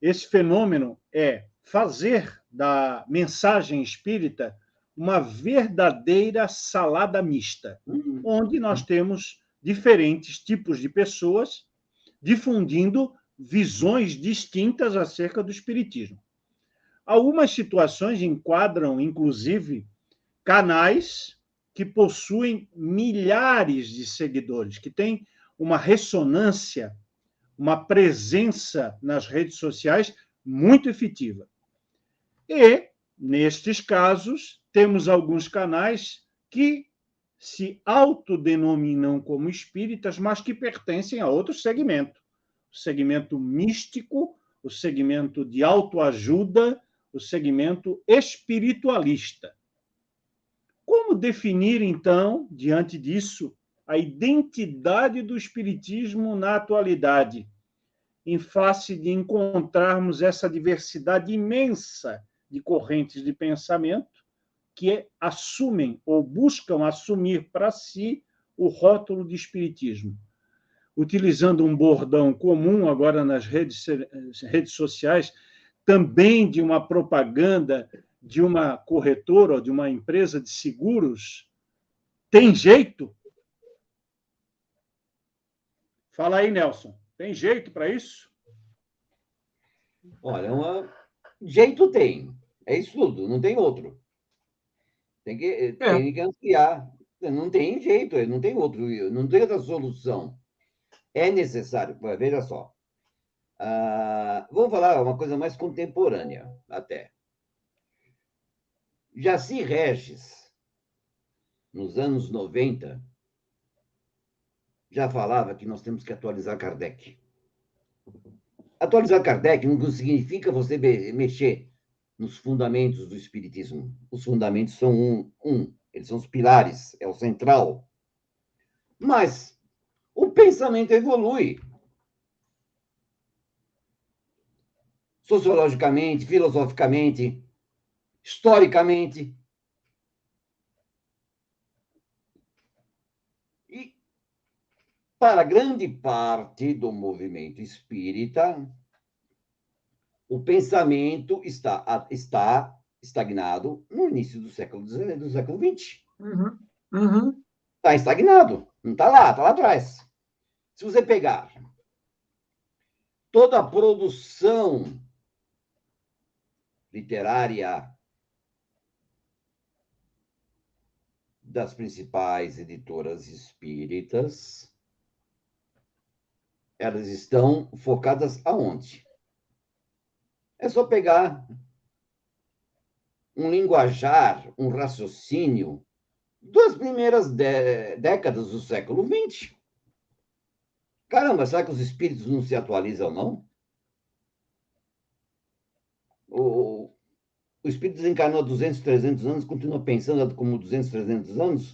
Speaker 1: Esse fenômeno é fazer da mensagem espírita uma verdadeira salada mista, onde nós temos diferentes tipos de pessoas difundindo visões distintas acerca do espiritismo. Algumas situações enquadram, inclusive, canais que possuem milhares de seguidores, que têm uma ressonância, uma presença nas redes sociais muito efetiva. E, nestes casos, temos alguns canais que se autodenominam como espíritas, mas que pertencem a outro segmento. O segmento místico, o segmento de autoajuda, o segmento espiritualista. Como definir, então, diante disso, a identidade do espiritismo na atualidade, em face de encontrarmos essa diversidade imensa de correntes de pensamento que assumem ou buscam assumir para si o rótulo de espiritismo? Utilizando um bordão comum agora nas redes sociais, também de uma propaganda de uma corretora ou de uma empresa de seguros, tem jeito? Fala aí, Nelson. Tem jeito para isso?
Speaker 3: Olha, jeito tem. É isso tudo, não tem outro. Tem que ampliar. Não tem jeito, não tem outro, não tem outra solução. É necessário. Veja só. Vamos falar uma coisa mais contemporânea, até. Jaci Regis, nos anos 90, já falava que nós temos que atualizar Kardec. Atualizar Kardec não significa você mexer nos fundamentos do espiritismo. Os fundamentos são eles são os pilares, é o central. Mas o pensamento evolui. Sociologicamente, filosoficamente, historicamente. E para grande parte do movimento espírita, o pensamento está estagnado no início do século XX. Está estagnado, não está lá atrás. Se você pegar toda a produção literária das principais editoras espíritas, elas estão focadas aonde? É só pegar um linguajar, um raciocínio das primeiras décadas do século XX. Caramba, será que os espíritos não se atualizam, não? O espírito desencarnou há 200, 300 anos, continua pensando como 200, 300 anos?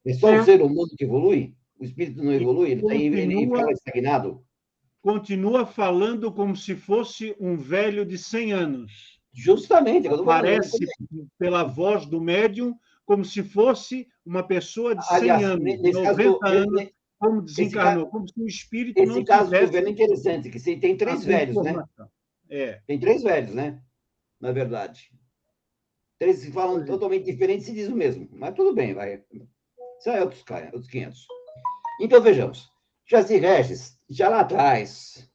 Speaker 3: É só o ser humano que evolui? O espírito não evolui? Ele fica estagnado?
Speaker 1: Continua falando como se fosse um velho de 100 anos.
Speaker 3: Justamente.
Speaker 1: Aparece pela voz do médium como se fosse uma pessoa de 100 anos, 90 anos, como desencarnou, como se o espírito não tivesse...
Speaker 3: Esse caso do governo é interessante, que tem 3 velhos, né? Tem 3 velhos, né? Na verdade. 3 que falam totalmente diferente se diz o mesmo. Mas tudo bem, vai. Isso é outros 500. Então, vejamos. Jaci Regis, já lá atrás,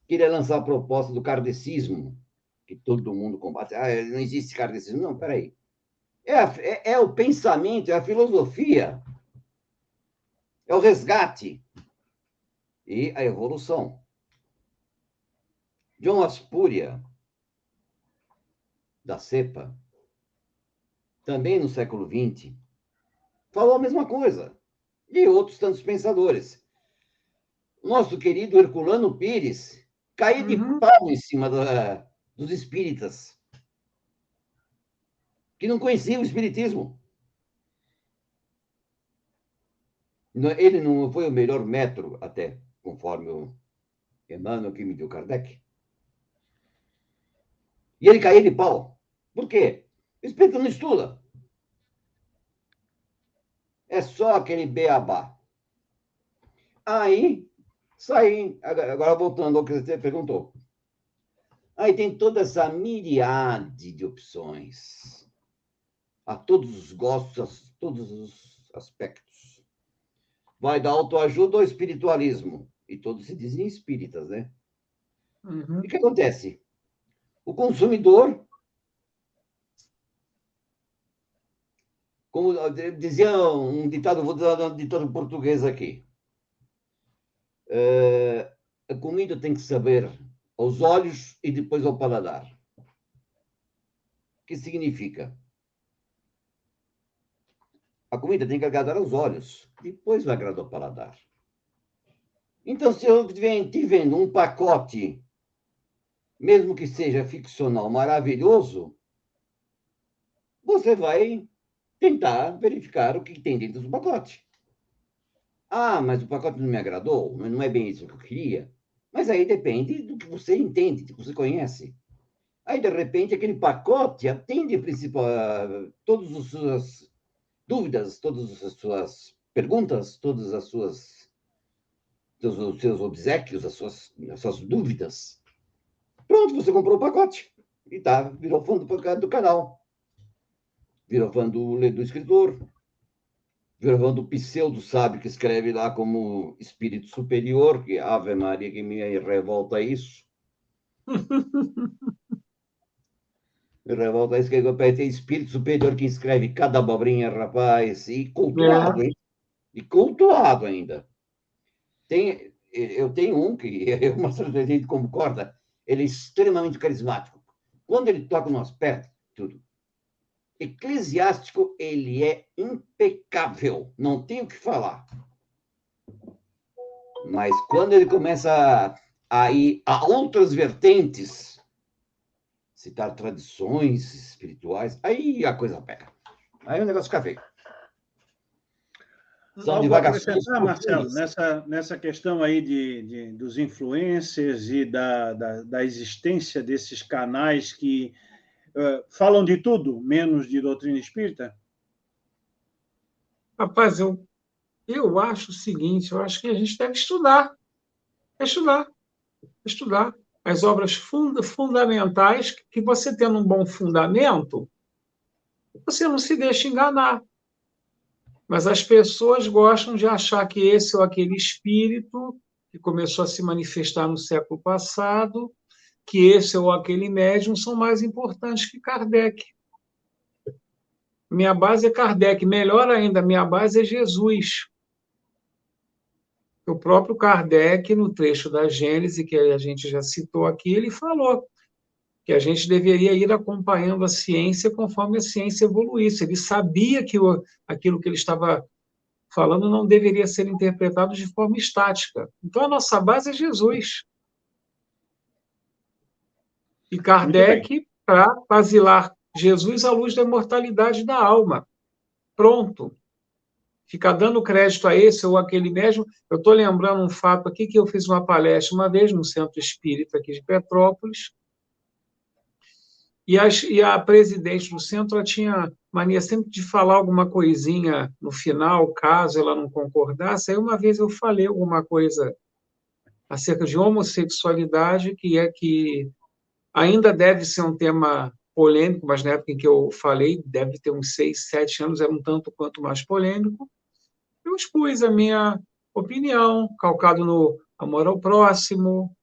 Speaker 3: queria lançar a proposta do kardecismo, que todo mundo combate. Não existe kardecismo. Não, peraí. É o pensamento, é a filosofia, é o resgate e a evolução. John Aspúria, da CEPA, também no século XX, falou a mesma coisa. E outros tantos pensadores. Nosso querido Herculano Pires caiu de pau em cima dos espíritas, que não conheciam o espiritismo. Ele não foi o melhor metro, até, conforme o Emmanuel que me deu Kardec. E ele caiu de pau. Por quê? O espírito não estuda. É só aquele beabá. Aí, agora voltando ao que você perguntou. Aí tem toda essa miriade de opções. a todos os gostos, a todos os aspectos. Vai da autoajuda ao espiritualismo. E todos se dizem espíritas, né?
Speaker 2: Uhum.
Speaker 3: E o que acontece? O consumidor, como dizia um ditado, vou dar um ditado português aqui. A comida tem que saber aos olhos e depois ao paladar. O que significa? A comida tem que agradar aos olhos, depois vai agradar ao paladar. Então, se eu te vendo um pacote, mesmo que seja ficcional, maravilhoso, você vai tentar verificar o que tem dentro do pacote. Ah, mas o pacote não me agradou, não é bem isso que eu queria. Mas aí depende do que você entende, do que você conhece. Aí, de repente, aquele pacote atende todas as suas dúvidas, todas as suas perguntas, todas as suas os seus obséquios, as suas dúvidas. Pronto, você comprou o pacote. E tá, virou fã do canal. Virou fã do escritor. Virou fã do pseudo-sábio que escreve lá como espírito superior, que Ave Maria, que me revolta isso. Me revolta isso, que tem espírito superior que escreve cada abobrinha, rapaz. E cultuado, hein? E cultuado ainda. Eu tenho um que o Marcelo Rezende concorda, ele é extremamente carismático. Quando ele toca no aspecto, tudo. Eclesiástico, ele é impecável, não tenho o que falar. Mas quando ele começa a ir a outras vertentes, citar tradições espirituais, aí a coisa pega. Aí o negócio fica feio.
Speaker 1: São algo a acrescentar, Marcelo, nessa questão aí dos influencers e da existência desses canais que falam de tudo, menos de doutrina espírita?
Speaker 2: Rapaz, eu acho o seguinte, eu acho que a gente deve estudar as obras fundamentais, que você tendo um bom fundamento, você não se deixa enganar. Mas as pessoas gostam de achar que esse ou aquele espírito que começou a se manifestar no século passado, que esse ou aquele médium são mais importantes que Kardec. Minha base é Kardec, melhor ainda, minha base é Jesus. O próprio Kardec, no trecho da Gênese, que a gente já citou aqui, ele falou que a gente deveria ir acompanhando a ciência conforme a ciência evoluísse. Ele sabia que aquilo que ele estava falando não deveria ser interpretado de forma estática. Então, a nossa base é Jesus. E Kardec, para basilar Jesus à luz da imortalidade da alma. Pronto. Ficar dando crédito a esse ou aquele médium. Eu estou lembrando um fato aqui, que eu fiz uma palestra uma vez no Centro Espírita aqui de Petrópolis, e a presidente do centro, ela tinha mania sempre de falar alguma coisinha no final, caso ela não concordasse. Aí uma vez eu falei alguma coisa acerca de homossexualidade, que ainda deve ser um tema polêmico, mas na época em que eu falei, deve ter uns 6, 7 anos, era um tanto quanto mais polêmico. Eu expus a minha opinião, calcado no amor ao próximo,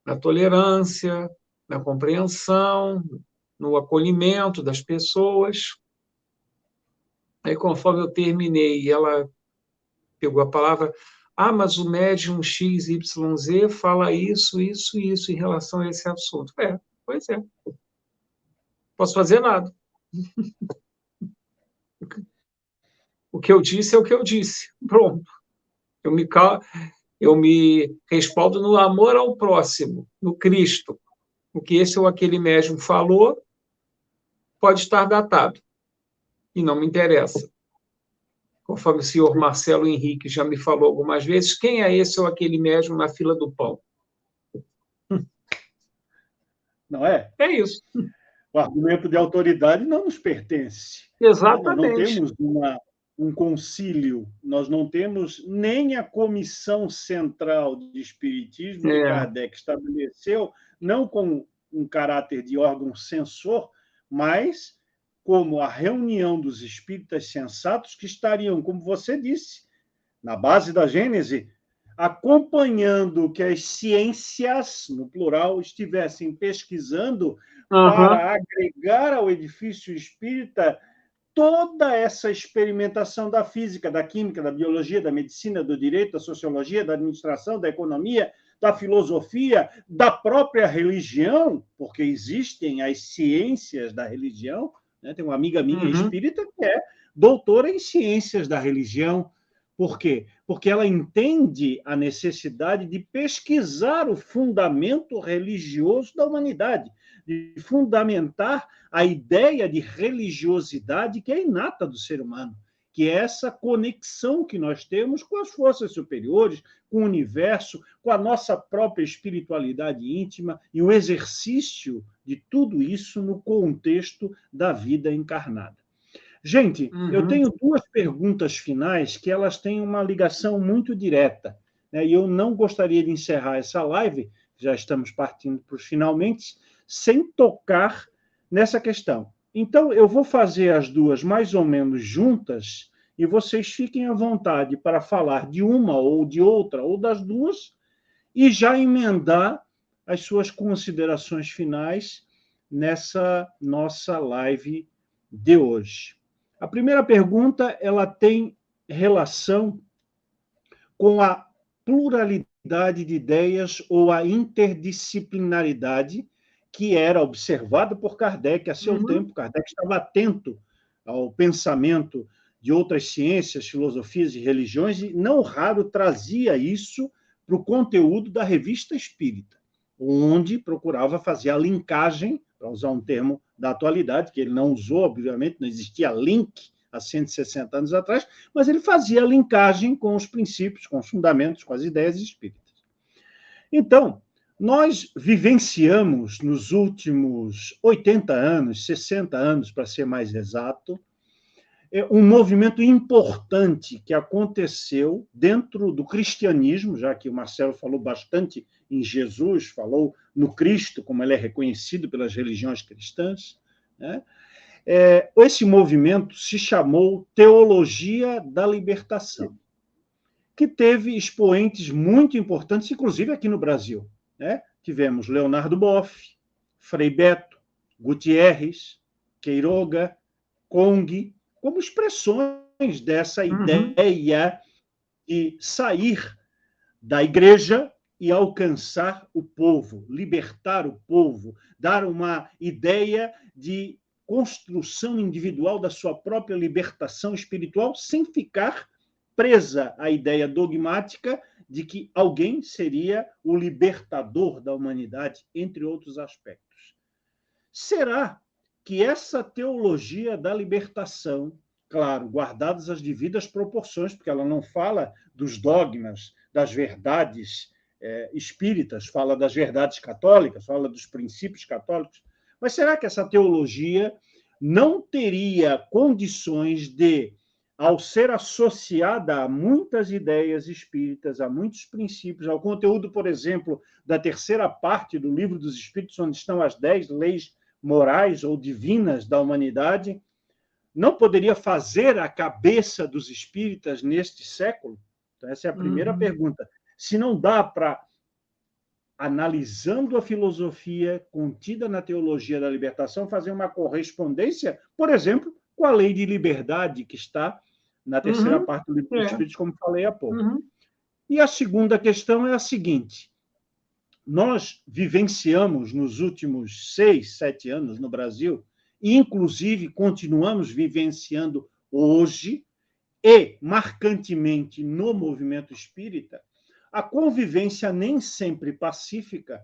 Speaker 2: na tolerância, na compreensão, no acolhimento das pessoas. Aí, conforme eu terminei, ela pegou a palavra: mas o médium XYZ fala isso, isso e isso em relação a esse assunto. Pois é. Posso fazer nada. O que eu disse é o que eu disse. Pronto. Eu me respaldo no amor ao próximo, no Cristo. O que esse ou aquele médium falou pode estar datado. E não me interessa. Conforme o senhor Marcelo Henrique já me falou algumas vezes, quem é esse ou aquele médium na fila do pão?
Speaker 1: Não é?
Speaker 2: É isso.
Speaker 1: O argumento de autoridade não nos pertence.
Speaker 2: Exatamente.
Speaker 1: Nós não temos um concílio, nós não temos nem a Comissão Central de Espiritismo que Kardec estabeleceu, não com um caráter de órgão censor, mas como a reunião dos espíritas sensatos que estariam, como você disse, na base da Gênese, acompanhando que as ciências, no plural, estivessem pesquisando para agregar ao edifício espírita toda essa experimentação da física, da química, da biologia, da medicina, do direito, da sociologia, da administração, da economia, da filosofia, da própria religião, porque existem as ciências da religião, né? Tem uma amiga minha espírita que é doutora em ciências da religião. Por quê? Porque ela entende a necessidade de pesquisar o fundamento religioso da humanidade, de fundamentar a ideia de religiosidade que é inata do ser humano, que é essa conexão que nós temos com as forças superiores, com o universo, com a nossa própria espiritualidade íntima e o exercício de tudo isso no contexto da vida encarnada. Gente, eu tenho duas perguntas finais que elas têm uma ligação muito direta, né? E eu não gostaria de encerrar essa live, já estamos partindo para os finalmente, sem tocar nessa questão. Então, eu vou fazer as duas mais ou menos juntas e vocês fiquem à vontade para falar de uma ou de outra, ou das duas, e já emendar as suas considerações finais nessa nossa live de hoje. A primeira pergunta, ela tem relação com a pluralidade de ideias ou a interdisciplinaridade que era observada por Kardec a seu tempo. Kardec estava atento ao pensamento de outras ciências, filosofias e religiões, e não raro trazia isso para o conteúdo da Revista Espírita, onde procurava fazer a linkagem, para usar um termo da atualidade, que ele não usou, obviamente, não existia link há 160 anos atrás, mas ele fazia a linkagem com os princípios, com os fundamentos, com as ideias espíritas. Então, nós vivenciamos nos últimos 80 anos, 60 anos, para ser mais exato, um movimento importante que aconteceu dentro do cristianismo, já que o Marcelo falou bastante em Jesus, falou no Cristo, como ele é reconhecido pelas religiões cristãs, né? Esse movimento se chamou Teologia da Libertação, que teve expoentes muito importantes, inclusive aqui no Brasil, né? Tivemos Leonardo Boff, Frei Beto, Gutierrez, Queiroga, Cong, como expressões dessa ideia de sair da igreja e alcançar o povo, libertar o povo, dar uma ideia de construção individual da sua própria libertação espiritual, sem ficar presa à ideia dogmática de que alguém seria o libertador da humanidade, entre outros aspectos. Será que essa teologia da libertação, claro, guardadas as devidas proporções, porque ela não fala dos dogmas, das verdades espíritas, fala das verdades católicas, fala dos princípios católicos, mas será que essa teologia não teria condições de, ao ser associada a muitas ideias espíritas, a muitos princípios, ao conteúdo, por exemplo, da terceira parte do Livro dos Espíritos, onde estão as 10 leis morais ou divinas da humanidade, não poderia fazer a cabeça dos espíritas neste século? Então, essa é a primeira pergunta. Se não dá para, analisando a filosofia contida na teologia da libertação, fazer uma correspondência, por exemplo, com a lei de liberdade que está na terceira parte do Livro dos Espíritos, como falei há pouco. E a segunda questão é a seguinte: nós vivenciamos nos últimos 6, 7 anos no Brasil, e inclusive continuamos vivenciando hoje, e marcantemente no movimento espírita, a convivência nem sempre pacífica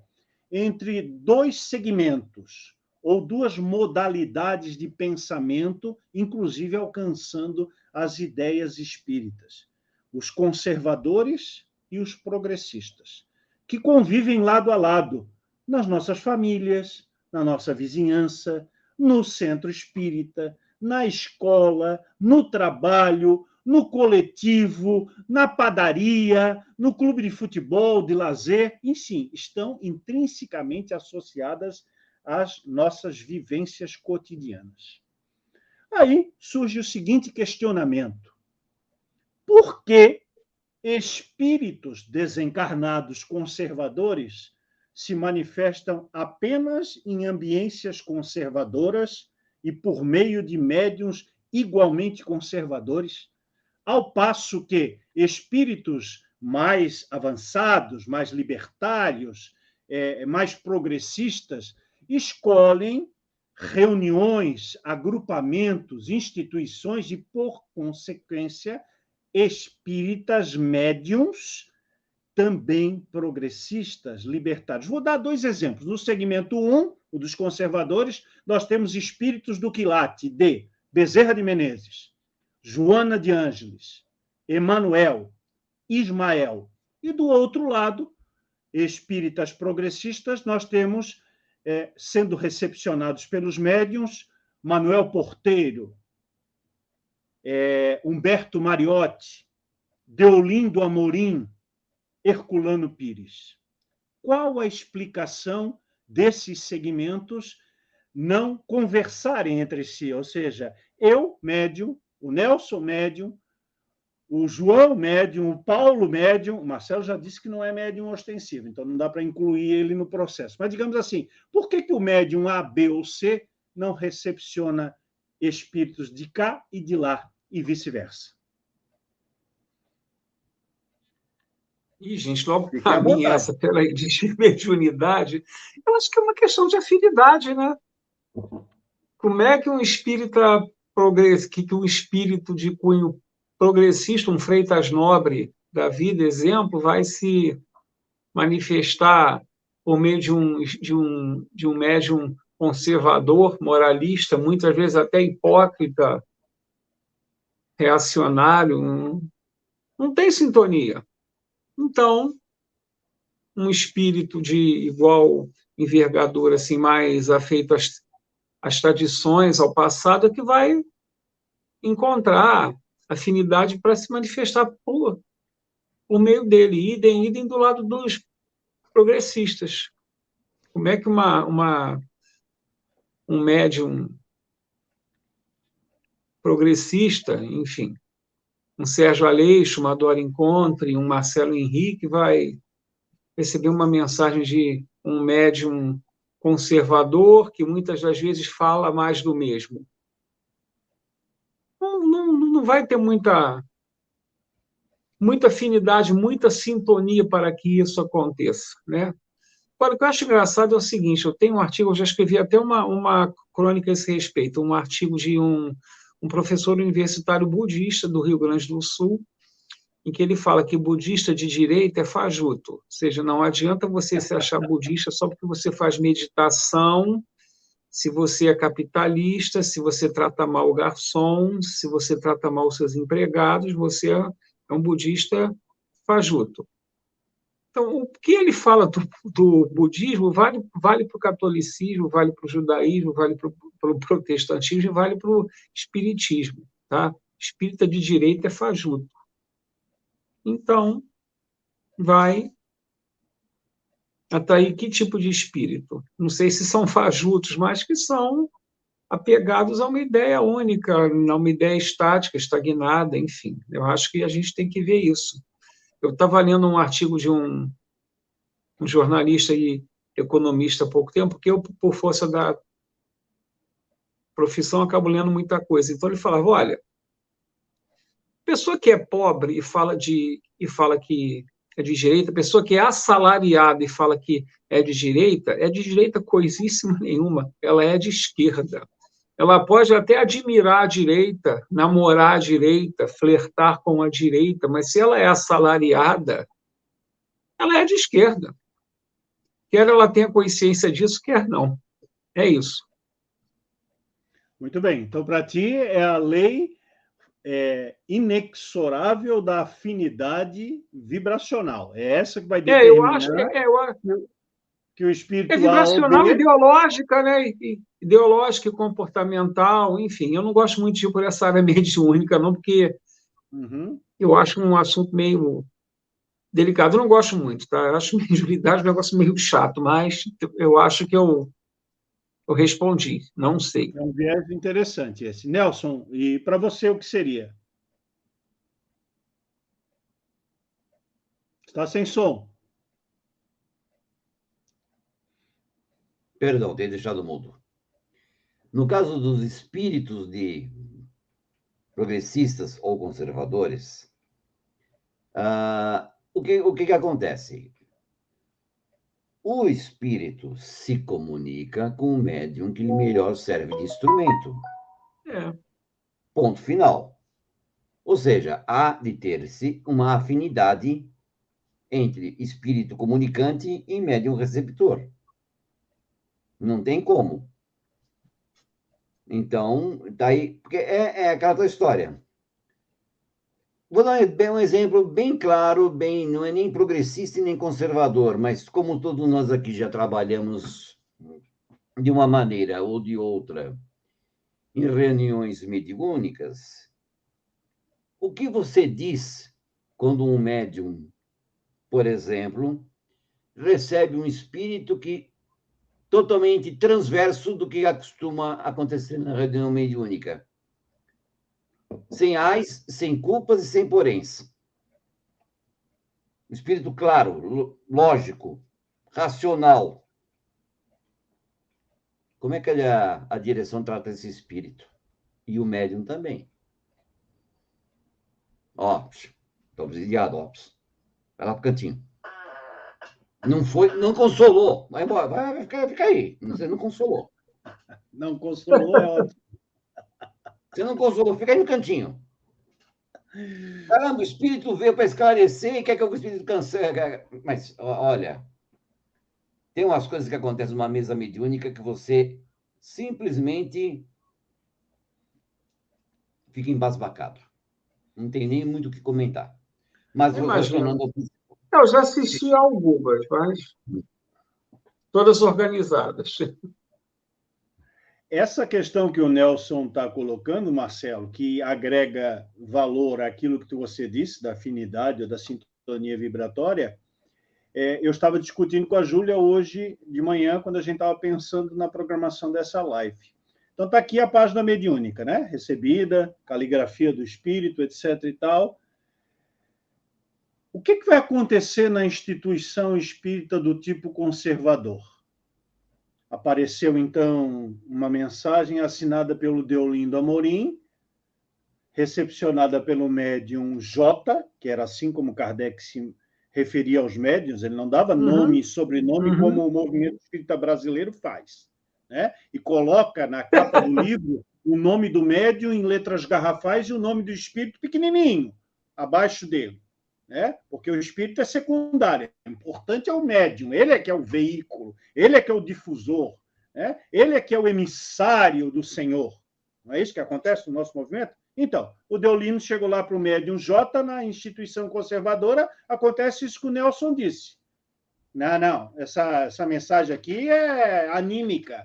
Speaker 1: entre dois segmentos ou duas modalidades de pensamento, inclusive alcançando as ideias espíritas: os conservadores e os progressistas, que convivem lado a lado nas nossas famílias, na nossa vizinhança, no centro espírita, na escola, no trabalho, no coletivo, na padaria, no clube de futebol, de lazer, enfim, estão intrinsecamente associadas às nossas vivências cotidianas. Aí surge o seguinte questionamento: por que espíritos desencarnados conservadores se manifestam apenas em ambiências conservadoras e por meio de médiuns igualmente conservadores, ao passo que espíritos mais avançados, mais libertários, mais progressistas, escolhem reuniões, agrupamentos, instituições e, por consequência, espíritas médiums também progressistas, libertários. Vou dar 2 exemplos. No segmento 1, o dos conservadores, nós temos espíritos do quilate de Bezerra de Menezes, Joana de Ângeles, Emanuel, Ismael. E do outro lado, espíritas progressistas, nós temos, sendo recepcionados pelos médiuns, Manuel Porteiro, Humberto Mariotti, Deolindo Amorim, Herculano Pires. Qual a explicação desses segmentos não conversarem entre si? Ou seja, eu, médium, o Nelson, médium, o João, médium, o Paulo, médium, o Marcelo já disse que não é médium ostensivo, então não dá para incluir ele no processo. Mas, digamos assim, por que o médium A, B ou C não recepciona espíritos de cá e de lá, e vice-versa?
Speaker 2: E, gente, logo para mim, essa pela mediunidade, eu acho que é uma questão de afinidade, né? Como é que um espírita que um espírito de cunho progressista, um Freitas Nobre da vida, exemplo, vai se manifestar por meio de um médium conservador, moralista, muitas vezes até hipócrita, reacionário, não tem sintonia. Então, um espírito de igual envergadura, assim, mais afeito às tradições, ao passado, é que vai encontrar afinidade para se manifestar por meio dele, idem do lado dos progressistas. Como é que um médium progressista, enfim, um Sérgio Aleixo, uma Dora Encontre, um Marcelo Henrique vai receber uma mensagem de um médium conservador que muitas das vezes fala mais do mesmo? Não vai ter muita afinidade, muita sintonia para que isso aconteça, né? Agora, o que eu acho engraçado é o seguinte: eu tenho um artigo, eu já escrevi até uma crônica a esse respeito, um artigo de um professor universitário budista do Rio Grande do Sul, em que ele fala que budista de direita é fajuto, ou seja, não adianta você se achar budista só porque você faz meditação, se você é capitalista, se você trata mal o garçom, se você trata mal os seus empregados, você é um budista fajuto. Então, o que ele fala do budismo vale para o catolicismo, vale para o judaísmo, vale para o protestantismo e vale para o espiritismo. Tá? Espírita de direita é fajuto. Então, vai atrair que tipo de espírito? Não sei se são fajutos, mas que são apegados a uma ideia única, a uma ideia estática, estagnada, enfim. Eu acho que a gente tem que ver isso. Eu estava lendo um artigo de um jornalista e economista há pouco tempo, porque eu, por força da profissão, acabo lendo muita coisa. Então, ele falava, olha, pessoa que é pobre e fala que é de direita, pessoa que é assalariada e fala que é de direita coisíssima nenhuma, ela é de esquerda. Ela pode até admirar a direita, namorar a direita, flertar com a direita, mas se ela é assalariada, ela é de esquerda. Quer ela tenha consciência disso, quer não. É isso.
Speaker 1: Muito bem. Então, para ti, é a lei inexorável da afinidade vibracional. É essa que vai determinar que o espírito
Speaker 2: é vibracional, ideológica, né? Ideológica e comportamental, enfim. Eu não gosto muito de ir por essa área mediúnica, não, porque eu acho um assunto meio delicado. Eu não gosto muito, tá? Eu acho mediunidade um negócio meio chato, mas eu acho que eu Eu respondi, não sei.
Speaker 1: É um viés interessante esse. Nelson, e para você o que seria? Está sem som.
Speaker 3: Perdão, tenho deixado mudo. No caso dos espíritos de progressistas ou conservadores, o que acontece? O espírito se comunica com o médium que lhe melhor serve de instrumento.
Speaker 2: É.
Speaker 3: Ponto final. Ou seja, há de ter-se uma afinidade entre espírito comunicante e médium receptor. Não tem como. Então, daí, porque é aquela história. Vou dar um exemplo bem claro, não é nem progressista e nem conservador, mas como todos nós aqui já trabalhamos de uma maneira ou de outra em reuniões mediúnicas, o que você diz quando um médium, por exemplo, recebe um espírito que totalmente transverso do que costuma acontecer na reunião mediúnica? Sem ais, sem culpas e sem poréns. Espírito claro, lógico, racional. Como é que a direção trata esse espírito? E o médium também. Ó, estou obsidiado, ó. Vai lá pro cantinho. Não foi, não consolou. Vai embora, fica aí. Você não consolou.
Speaker 1: Não consolou, é ótimo.
Speaker 3: Você não consolou, fica aí no cantinho. Caramba, o espírito veio para esclarecer e quer que o espírito cancele. Mas, olha, tem umas coisas que acontecem numa mesa mediúnica que você simplesmente fica embasbacado. Não tem nem muito o que comentar. Mas
Speaker 2: Imagino. Eu já assisti a algumas, mas todas organizadas.
Speaker 1: Essa questão que o Nelson está colocando, Marcelo, que agrega valor àquilo que você disse, da afinidade ou da sintonia vibratória, eu estava discutindo com a Júlia hoje de manhã, quando a gente estava pensando na programação dessa live. Então, está aqui a página mediúnica, né? Recebida, caligrafia do espírito, etc. e tal. O que vai acontecer na instituição espírita do tipo conservador? Apareceu, então, uma mensagem assinada pelo Deolindo Amorim, recepcionada pelo médium J, que era assim como Kardec se referia aos médiuns, ele não dava nome e sobrenome como o movimento espírita brasileiro faz, né? E coloca na capa do livro o nome do médium em letras garrafais e o nome do espírito pequenininho, abaixo dele, né? Porque o espírito é secundário, o importante é o médium, ele é que é o veículo, ele é que é o difusor, né? Ele é que é o emissário do Senhor. Não é isso que acontece no nosso movimento? Então, o Deolino chegou lá para o médium J, na instituição conservadora, acontece isso que o Nelson disse. Não, essa mensagem aqui é anímica.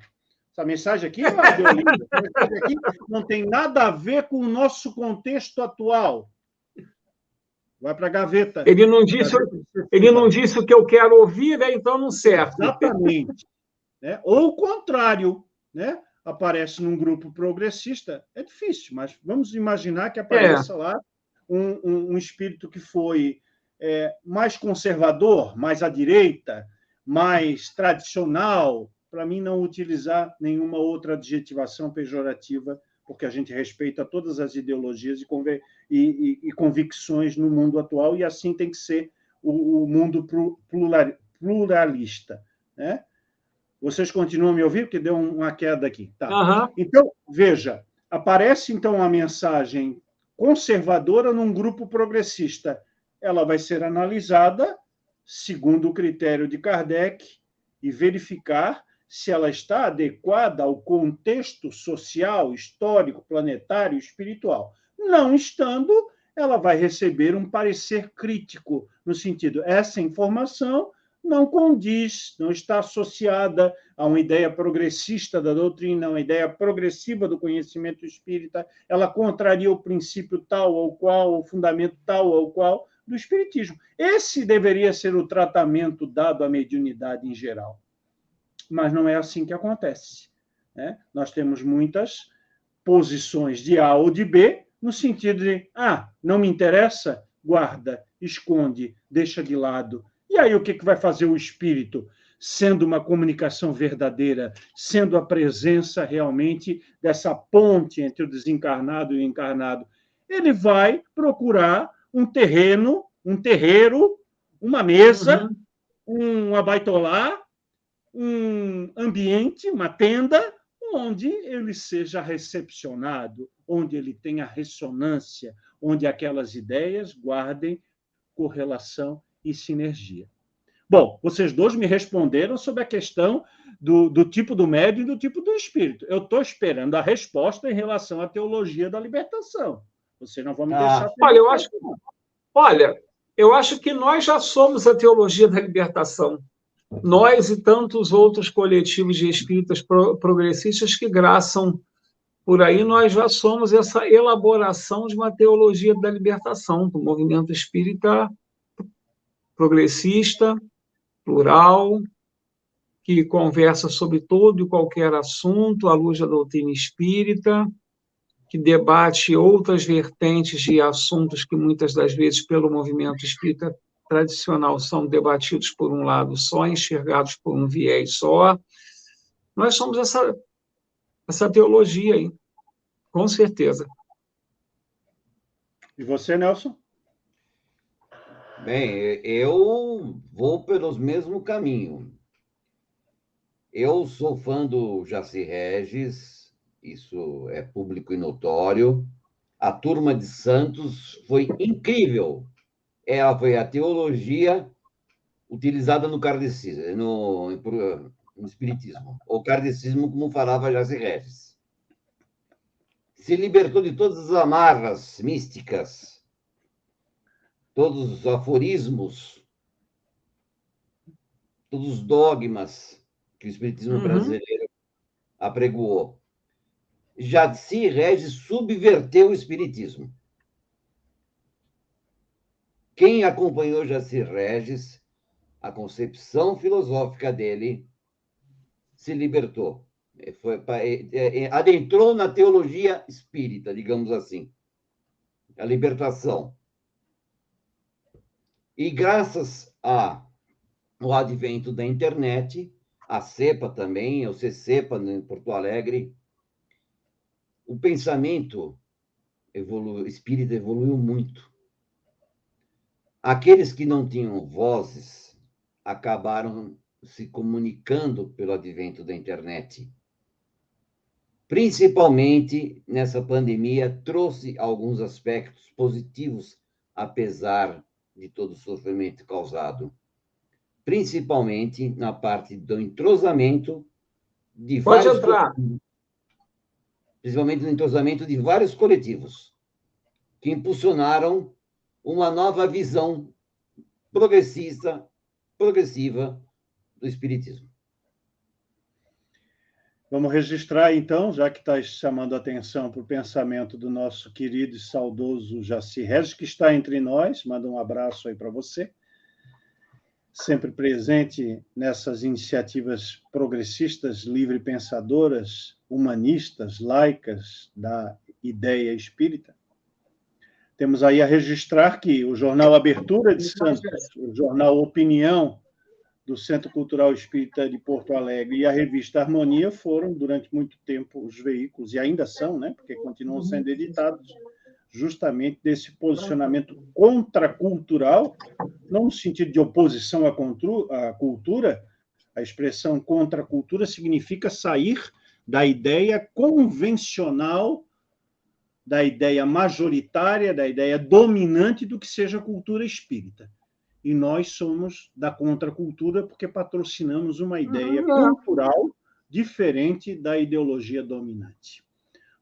Speaker 1: Essa mensagem aqui não é Deolino. Essa mensagem aqui não tem nada a ver com o nosso contexto atual. Vai para a gaveta.
Speaker 2: Ele não disse o que eu quero ouvir, né? Então não serve.
Speaker 1: Exatamente. Né? Ou o contrário, né? Aparece num grupo progressista, é difícil, mas vamos imaginar que apareça lá um espírito que foi mais conservador, mais à direita, mais tradicional, para mim não utilizar nenhuma outra adjetivação pejorativa, porque a gente respeita todas as ideologias e convicções no mundo atual, e assim tem que ser o mundo pluralista, né? Vocês continuam a me ouvir? Porque deu uma queda aqui. Tá. Então, veja, aparece então a mensagem conservadora num grupo progressista. Ela vai ser analisada segundo o critério de Kardec e verificar se ela está adequada ao contexto social, histórico, planetário, espiritual. Não estando, ela vai receber um parecer crítico, no sentido, essa informação não condiz, não está associada a uma ideia progressista da doutrina, uma ideia progressiva do conhecimento espírita, ela contraria o princípio tal ou qual, o fundamento tal ou qual do espiritismo. Esse deveria ser o tratamento dado à mediunidade em geral. Mas não é assim que acontece. né? Nós temos muitas posições de A ou de B, no sentido de, não me interessa, guarda, esconde, deixa de lado. E aí o que vai fazer o espírito? Sendo uma comunicação verdadeira, sendo a presença realmente dessa ponte entre o desencarnado e o encarnado, ele vai procurar um terreno, um terreiro, uma mesa, um abaitolá, um ambiente, uma tenda, onde ele seja recepcionado, onde ele tenha ressonância, onde aquelas ideias guardem correlação e sinergia. Bom, vocês dois me responderam sobre a questão do tipo do médium e do tipo do espírito. Eu estou esperando a resposta em relação à teologia da libertação. Vocês não vão me deixar...
Speaker 2: Eu acho que nós já somos a teologia da libertação. Nós e tantos outros coletivos de espíritas progressistas que graçam por aí, nós já somos essa elaboração de uma teologia da libertação, do movimento espírita progressista, plural, que conversa sobre todo e qualquer assunto à luz da doutrina espírita, que debate outras vertentes de assuntos que muitas das vezes pelo movimento espírita tradicional são debatidos por um lado só, enxergados por um viés só. Nós somos essa teologia aí, com certeza.
Speaker 1: E você, Nelson?
Speaker 3: Bem, eu vou pelos mesmos caminhos. Eu sou fã do Jaci Regis, isso é público e notório. A Turma de Santos foi incrível. Ela foi a teologia utilizada no kardecismo, no espiritismo. O kardecismo, como falava Jaci Regis. Se libertou de todas as amarras místicas, todos os aforismos, todos os dogmas que o espiritismo brasileiro apregoou. Jaci Regis subverteu o espiritismo. Quem acompanhou Jaci Regis, a concepção filosófica dele se libertou. Adentrou na teologia espírita, digamos assim. A libertação. E graças ao advento da internet, a CEPA também, o CCEPA em Porto Alegre, o pensamento espírita evoluiu muito. Aqueles que não tinham vozes acabaram se comunicando pelo advento da internet. Principalmente nessa pandemia, trouxe alguns aspectos positivos, apesar de todo o sofrimento causado. Principalmente na parte do entrosamento de vários... Principalmente no entrosamento de vários coletivos, que impulsionaram uma nova visão progressiva do espiritismo.
Speaker 1: Vamos registrar, então, já que está chamando a atenção para o pensamento do nosso querido e saudoso Jaci Regis, que está entre nós, manda um abraço aí para você, sempre presente nessas iniciativas progressistas, livre-pensadoras, humanistas, laicas da ideia espírita. Temos aí a registrar que o jornal Abertura de Santos, o jornal Opinião do Centro Cultural Espírita de Porto Alegre e a revista Harmonia foram, durante muito tempo, os veículos, e ainda são, né, porque continuam sendo editados, justamente desse posicionamento contracultural, não no sentido de oposição à cultura. A expressão contracultura significa sair da ideia convencional, da ideia majoritária, da ideia dominante do que seja a cultura espírita. E nós somos da contracultura porque patrocinamos uma ideia cultural diferente da ideologia dominante.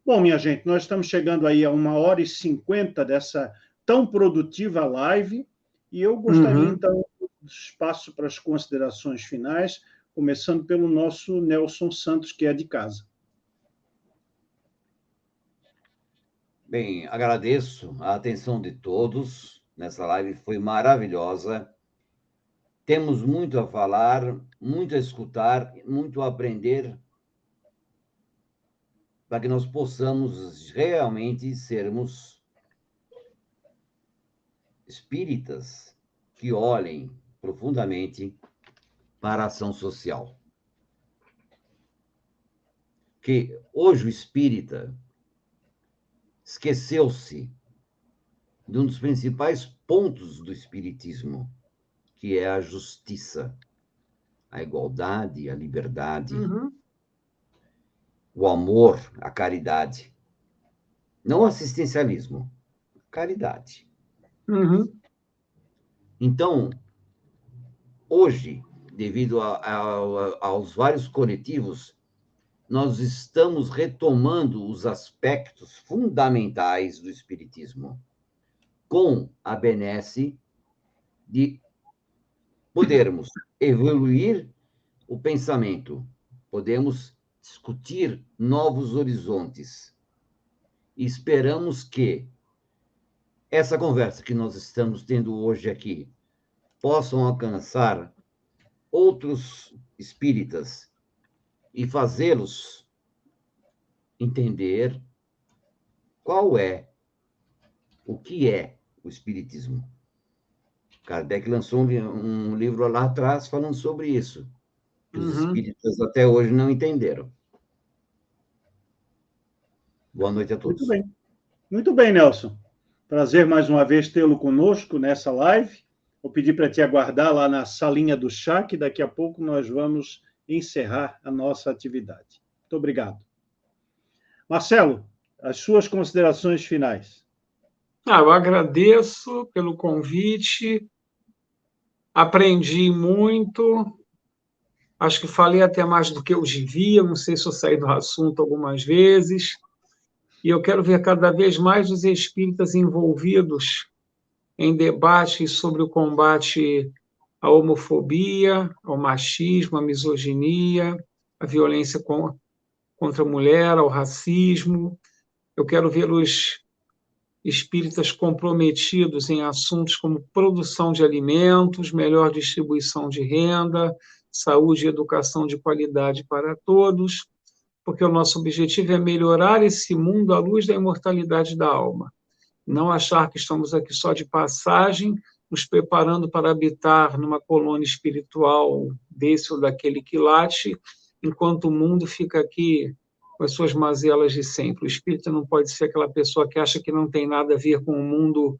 Speaker 1: Bom, minha gente, nós estamos chegando aí a 1h50 dessa tão produtiva live, e eu gostaria, então, do espaço para as considerações finais, começando pelo nosso Nelson Santos, que é de casa.
Speaker 3: Bem, agradeço a atenção de todos nessa live, foi maravilhosa. Temos muito a falar, muito a escutar, muito a aprender para que nós possamos realmente sermos espíritas que olhem profundamente para a ação social. Que hoje o espírita esqueceu-se de um dos principais pontos do espiritismo, que é a justiça, a igualdade, a liberdade, o amor, a caridade. Não o assistencialismo, caridade. Então, hoje, devido aos vários coletivos, nós estamos retomando os aspectos fundamentais do espiritismo, com a benesse de podermos evoluir o pensamento, podemos discutir novos horizontes. E esperamos que essa conversa que nós estamos tendo hoje aqui possam alcançar outros espíritas e fazê-los entender o que é o espiritismo. Kardec lançou um livro lá atrás falando sobre isso, que os espíritas até hoje não entenderam. Boa noite a todos.
Speaker 1: Muito bem. Muito bem, Nelson. Prazer mais uma vez tê-lo conosco nessa live. Vou pedir para te aguardar lá na salinha do chá, que daqui a pouco nós vamos encerrar a nossa atividade. Muito obrigado. Marcelo, as suas considerações finais.
Speaker 2: Eu agradeço pelo convite, aprendi muito, acho que falei até mais do que eu devia, não sei se eu saí do assunto algumas vezes, e eu quero ver cada vez mais os espíritas envolvidos em debates sobre o combate à homofobia, ao machismo, à misoginia, à violência contra a mulher, ao racismo. Eu quero ver os espíritas comprometidos em assuntos como produção de alimentos, melhor distribuição de renda, saúde e educação de qualidade para todos, porque o nosso objetivo é melhorar esse mundo à luz da imortalidade da alma. Não achar que estamos aqui só de passagem, nos preparando para habitar numa colônia espiritual desse ou daquele quilate, enquanto o mundo fica aqui com as suas mazelas de sempre. O espírita não pode ser aquela pessoa que acha que não tem nada a ver com o mundo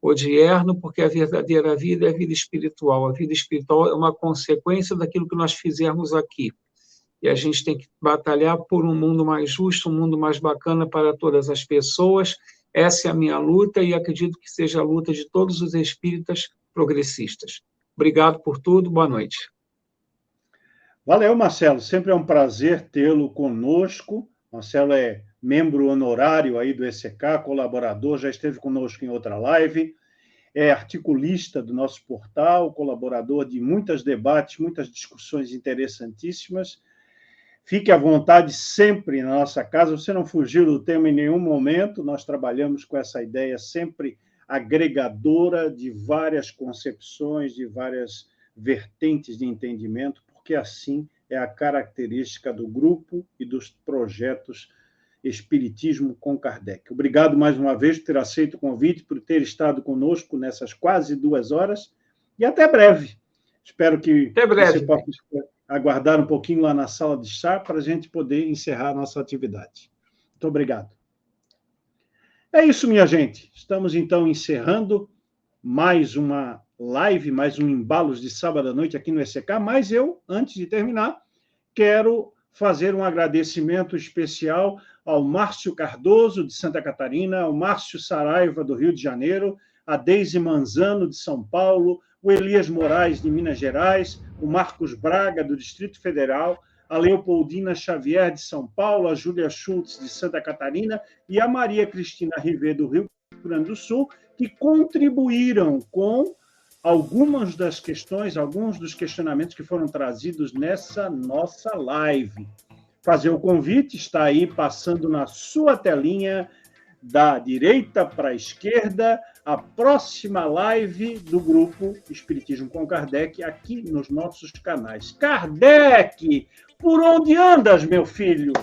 Speaker 2: odierno, porque a verdadeira vida é a vida espiritual. A vida espiritual é uma consequência daquilo que nós fizermos aqui. E a gente tem que batalhar por um mundo mais justo, um mundo mais bacana para todas as pessoas. Essa é a minha luta e acredito que seja a luta de todos os espíritas progressistas. Obrigado por tudo, boa noite.
Speaker 1: Valeu, Marcelo. Sempre é um prazer tê-lo conosco. Marcelo é membro honorário aí do ECK, colaborador, já esteve conosco em outra live, é articulista do nosso portal, colaborador de muitos debates, muitas discussões interessantíssimas. Fique à vontade sempre na nossa casa, você não fugiu do tema em nenhum momento, nós trabalhamos com essa ideia sempre agregadora de várias concepções, de várias vertentes de entendimento, porque assim é a característica do grupo e dos projetos Espiritismo com Kardec. Obrigado mais uma vez por ter aceito o convite, por ter estado conosco nessas quase 2 horas, e até breve. Espero que você possa aguardar um pouquinho lá na sala de chá para a gente poder encerrar a nossa atividade. Muito obrigado. É isso, minha gente. Estamos, então, encerrando mais uma live, mais um Embalos de Sábado à Noite aqui no ECK, mas eu, antes de terminar, quero fazer um agradecimento especial ao Márcio Cardoso, de Santa Catarina, ao Márcio Saraiva, do Rio de Janeiro, a Deise Manzano, de São Paulo, o Elias Moraes, de Minas Gerais, o Marcos Braga, do Distrito Federal, a Leopoldina Xavier, de São Paulo, a Júlia Schultz, de Santa Catarina, e a Maria Cristina Rivet, do Rio Grande do Sul, que contribuíram com algumas das questões, alguns dos questionamentos que foram trazidos nessa nossa live. Fazer o convite, está aí passando na sua telinha, da direita para a esquerda, a próxima live do grupo Espiritismo com Kardec, aqui nos nossos canais. Kardec, por onde andas, meu filho?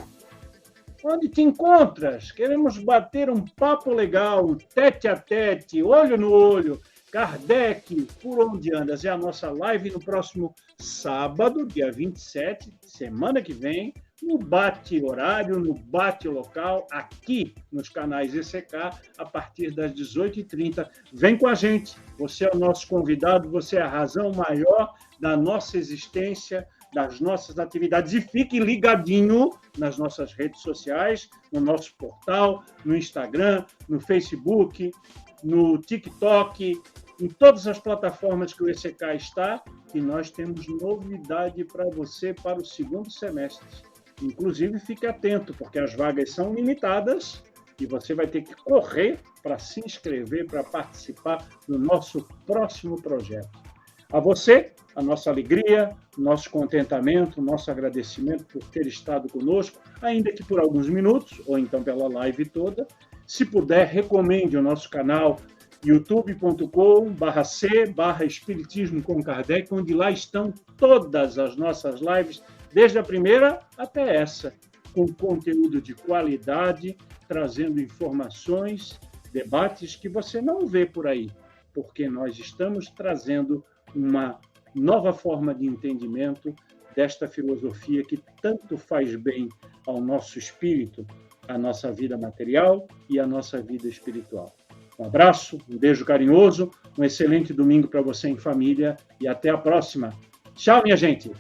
Speaker 1: Onde te encontras? Queremos bater um papo legal, tete a tete, olho no olho. Kardec, por onde andas? É a nossa live no próximo sábado, dia 27, semana que vem, no bate-horário, no bate-local, aqui nos canais ECK, a partir das 18h30. Vem com a gente, você é o nosso convidado, você é a razão maior da nossa existência, das nossas atividades. E fique ligadinho nas nossas redes sociais, no nosso portal, no Instagram, no Facebook, no TikTok, em todas as plataformas que o ECK está, que nós temos novidade para você para o segundo semestre. Inclusive, fique atento, porque as vagas são limitadas e você vai ter que correr para se inscrever, para participar do nosso próximo projeto. A você, a nossa alegria, nosso contentamento, nosso agradecimento por ter estado conosco, ainda que por alguns minutos, ou então pela live toda. Se puder, recomende o nosso canal youtube.com/c/Espiritismo com Kardec, onde lá estão todas as nossas lives, desde a primeira até essa, com conteúdo de qualidade, trazendo informações, debates que você não vê por aí, porque nós estamos trazendo uma nova forma de entendimento desta filosofia que tanto faz bem ao nosso espírito, à nossa vida material e à nossa vida espiritual. Um abraço, um beijo carinhoso, um excelente domingo para você em família e até a próxima. Tchau, minha gente!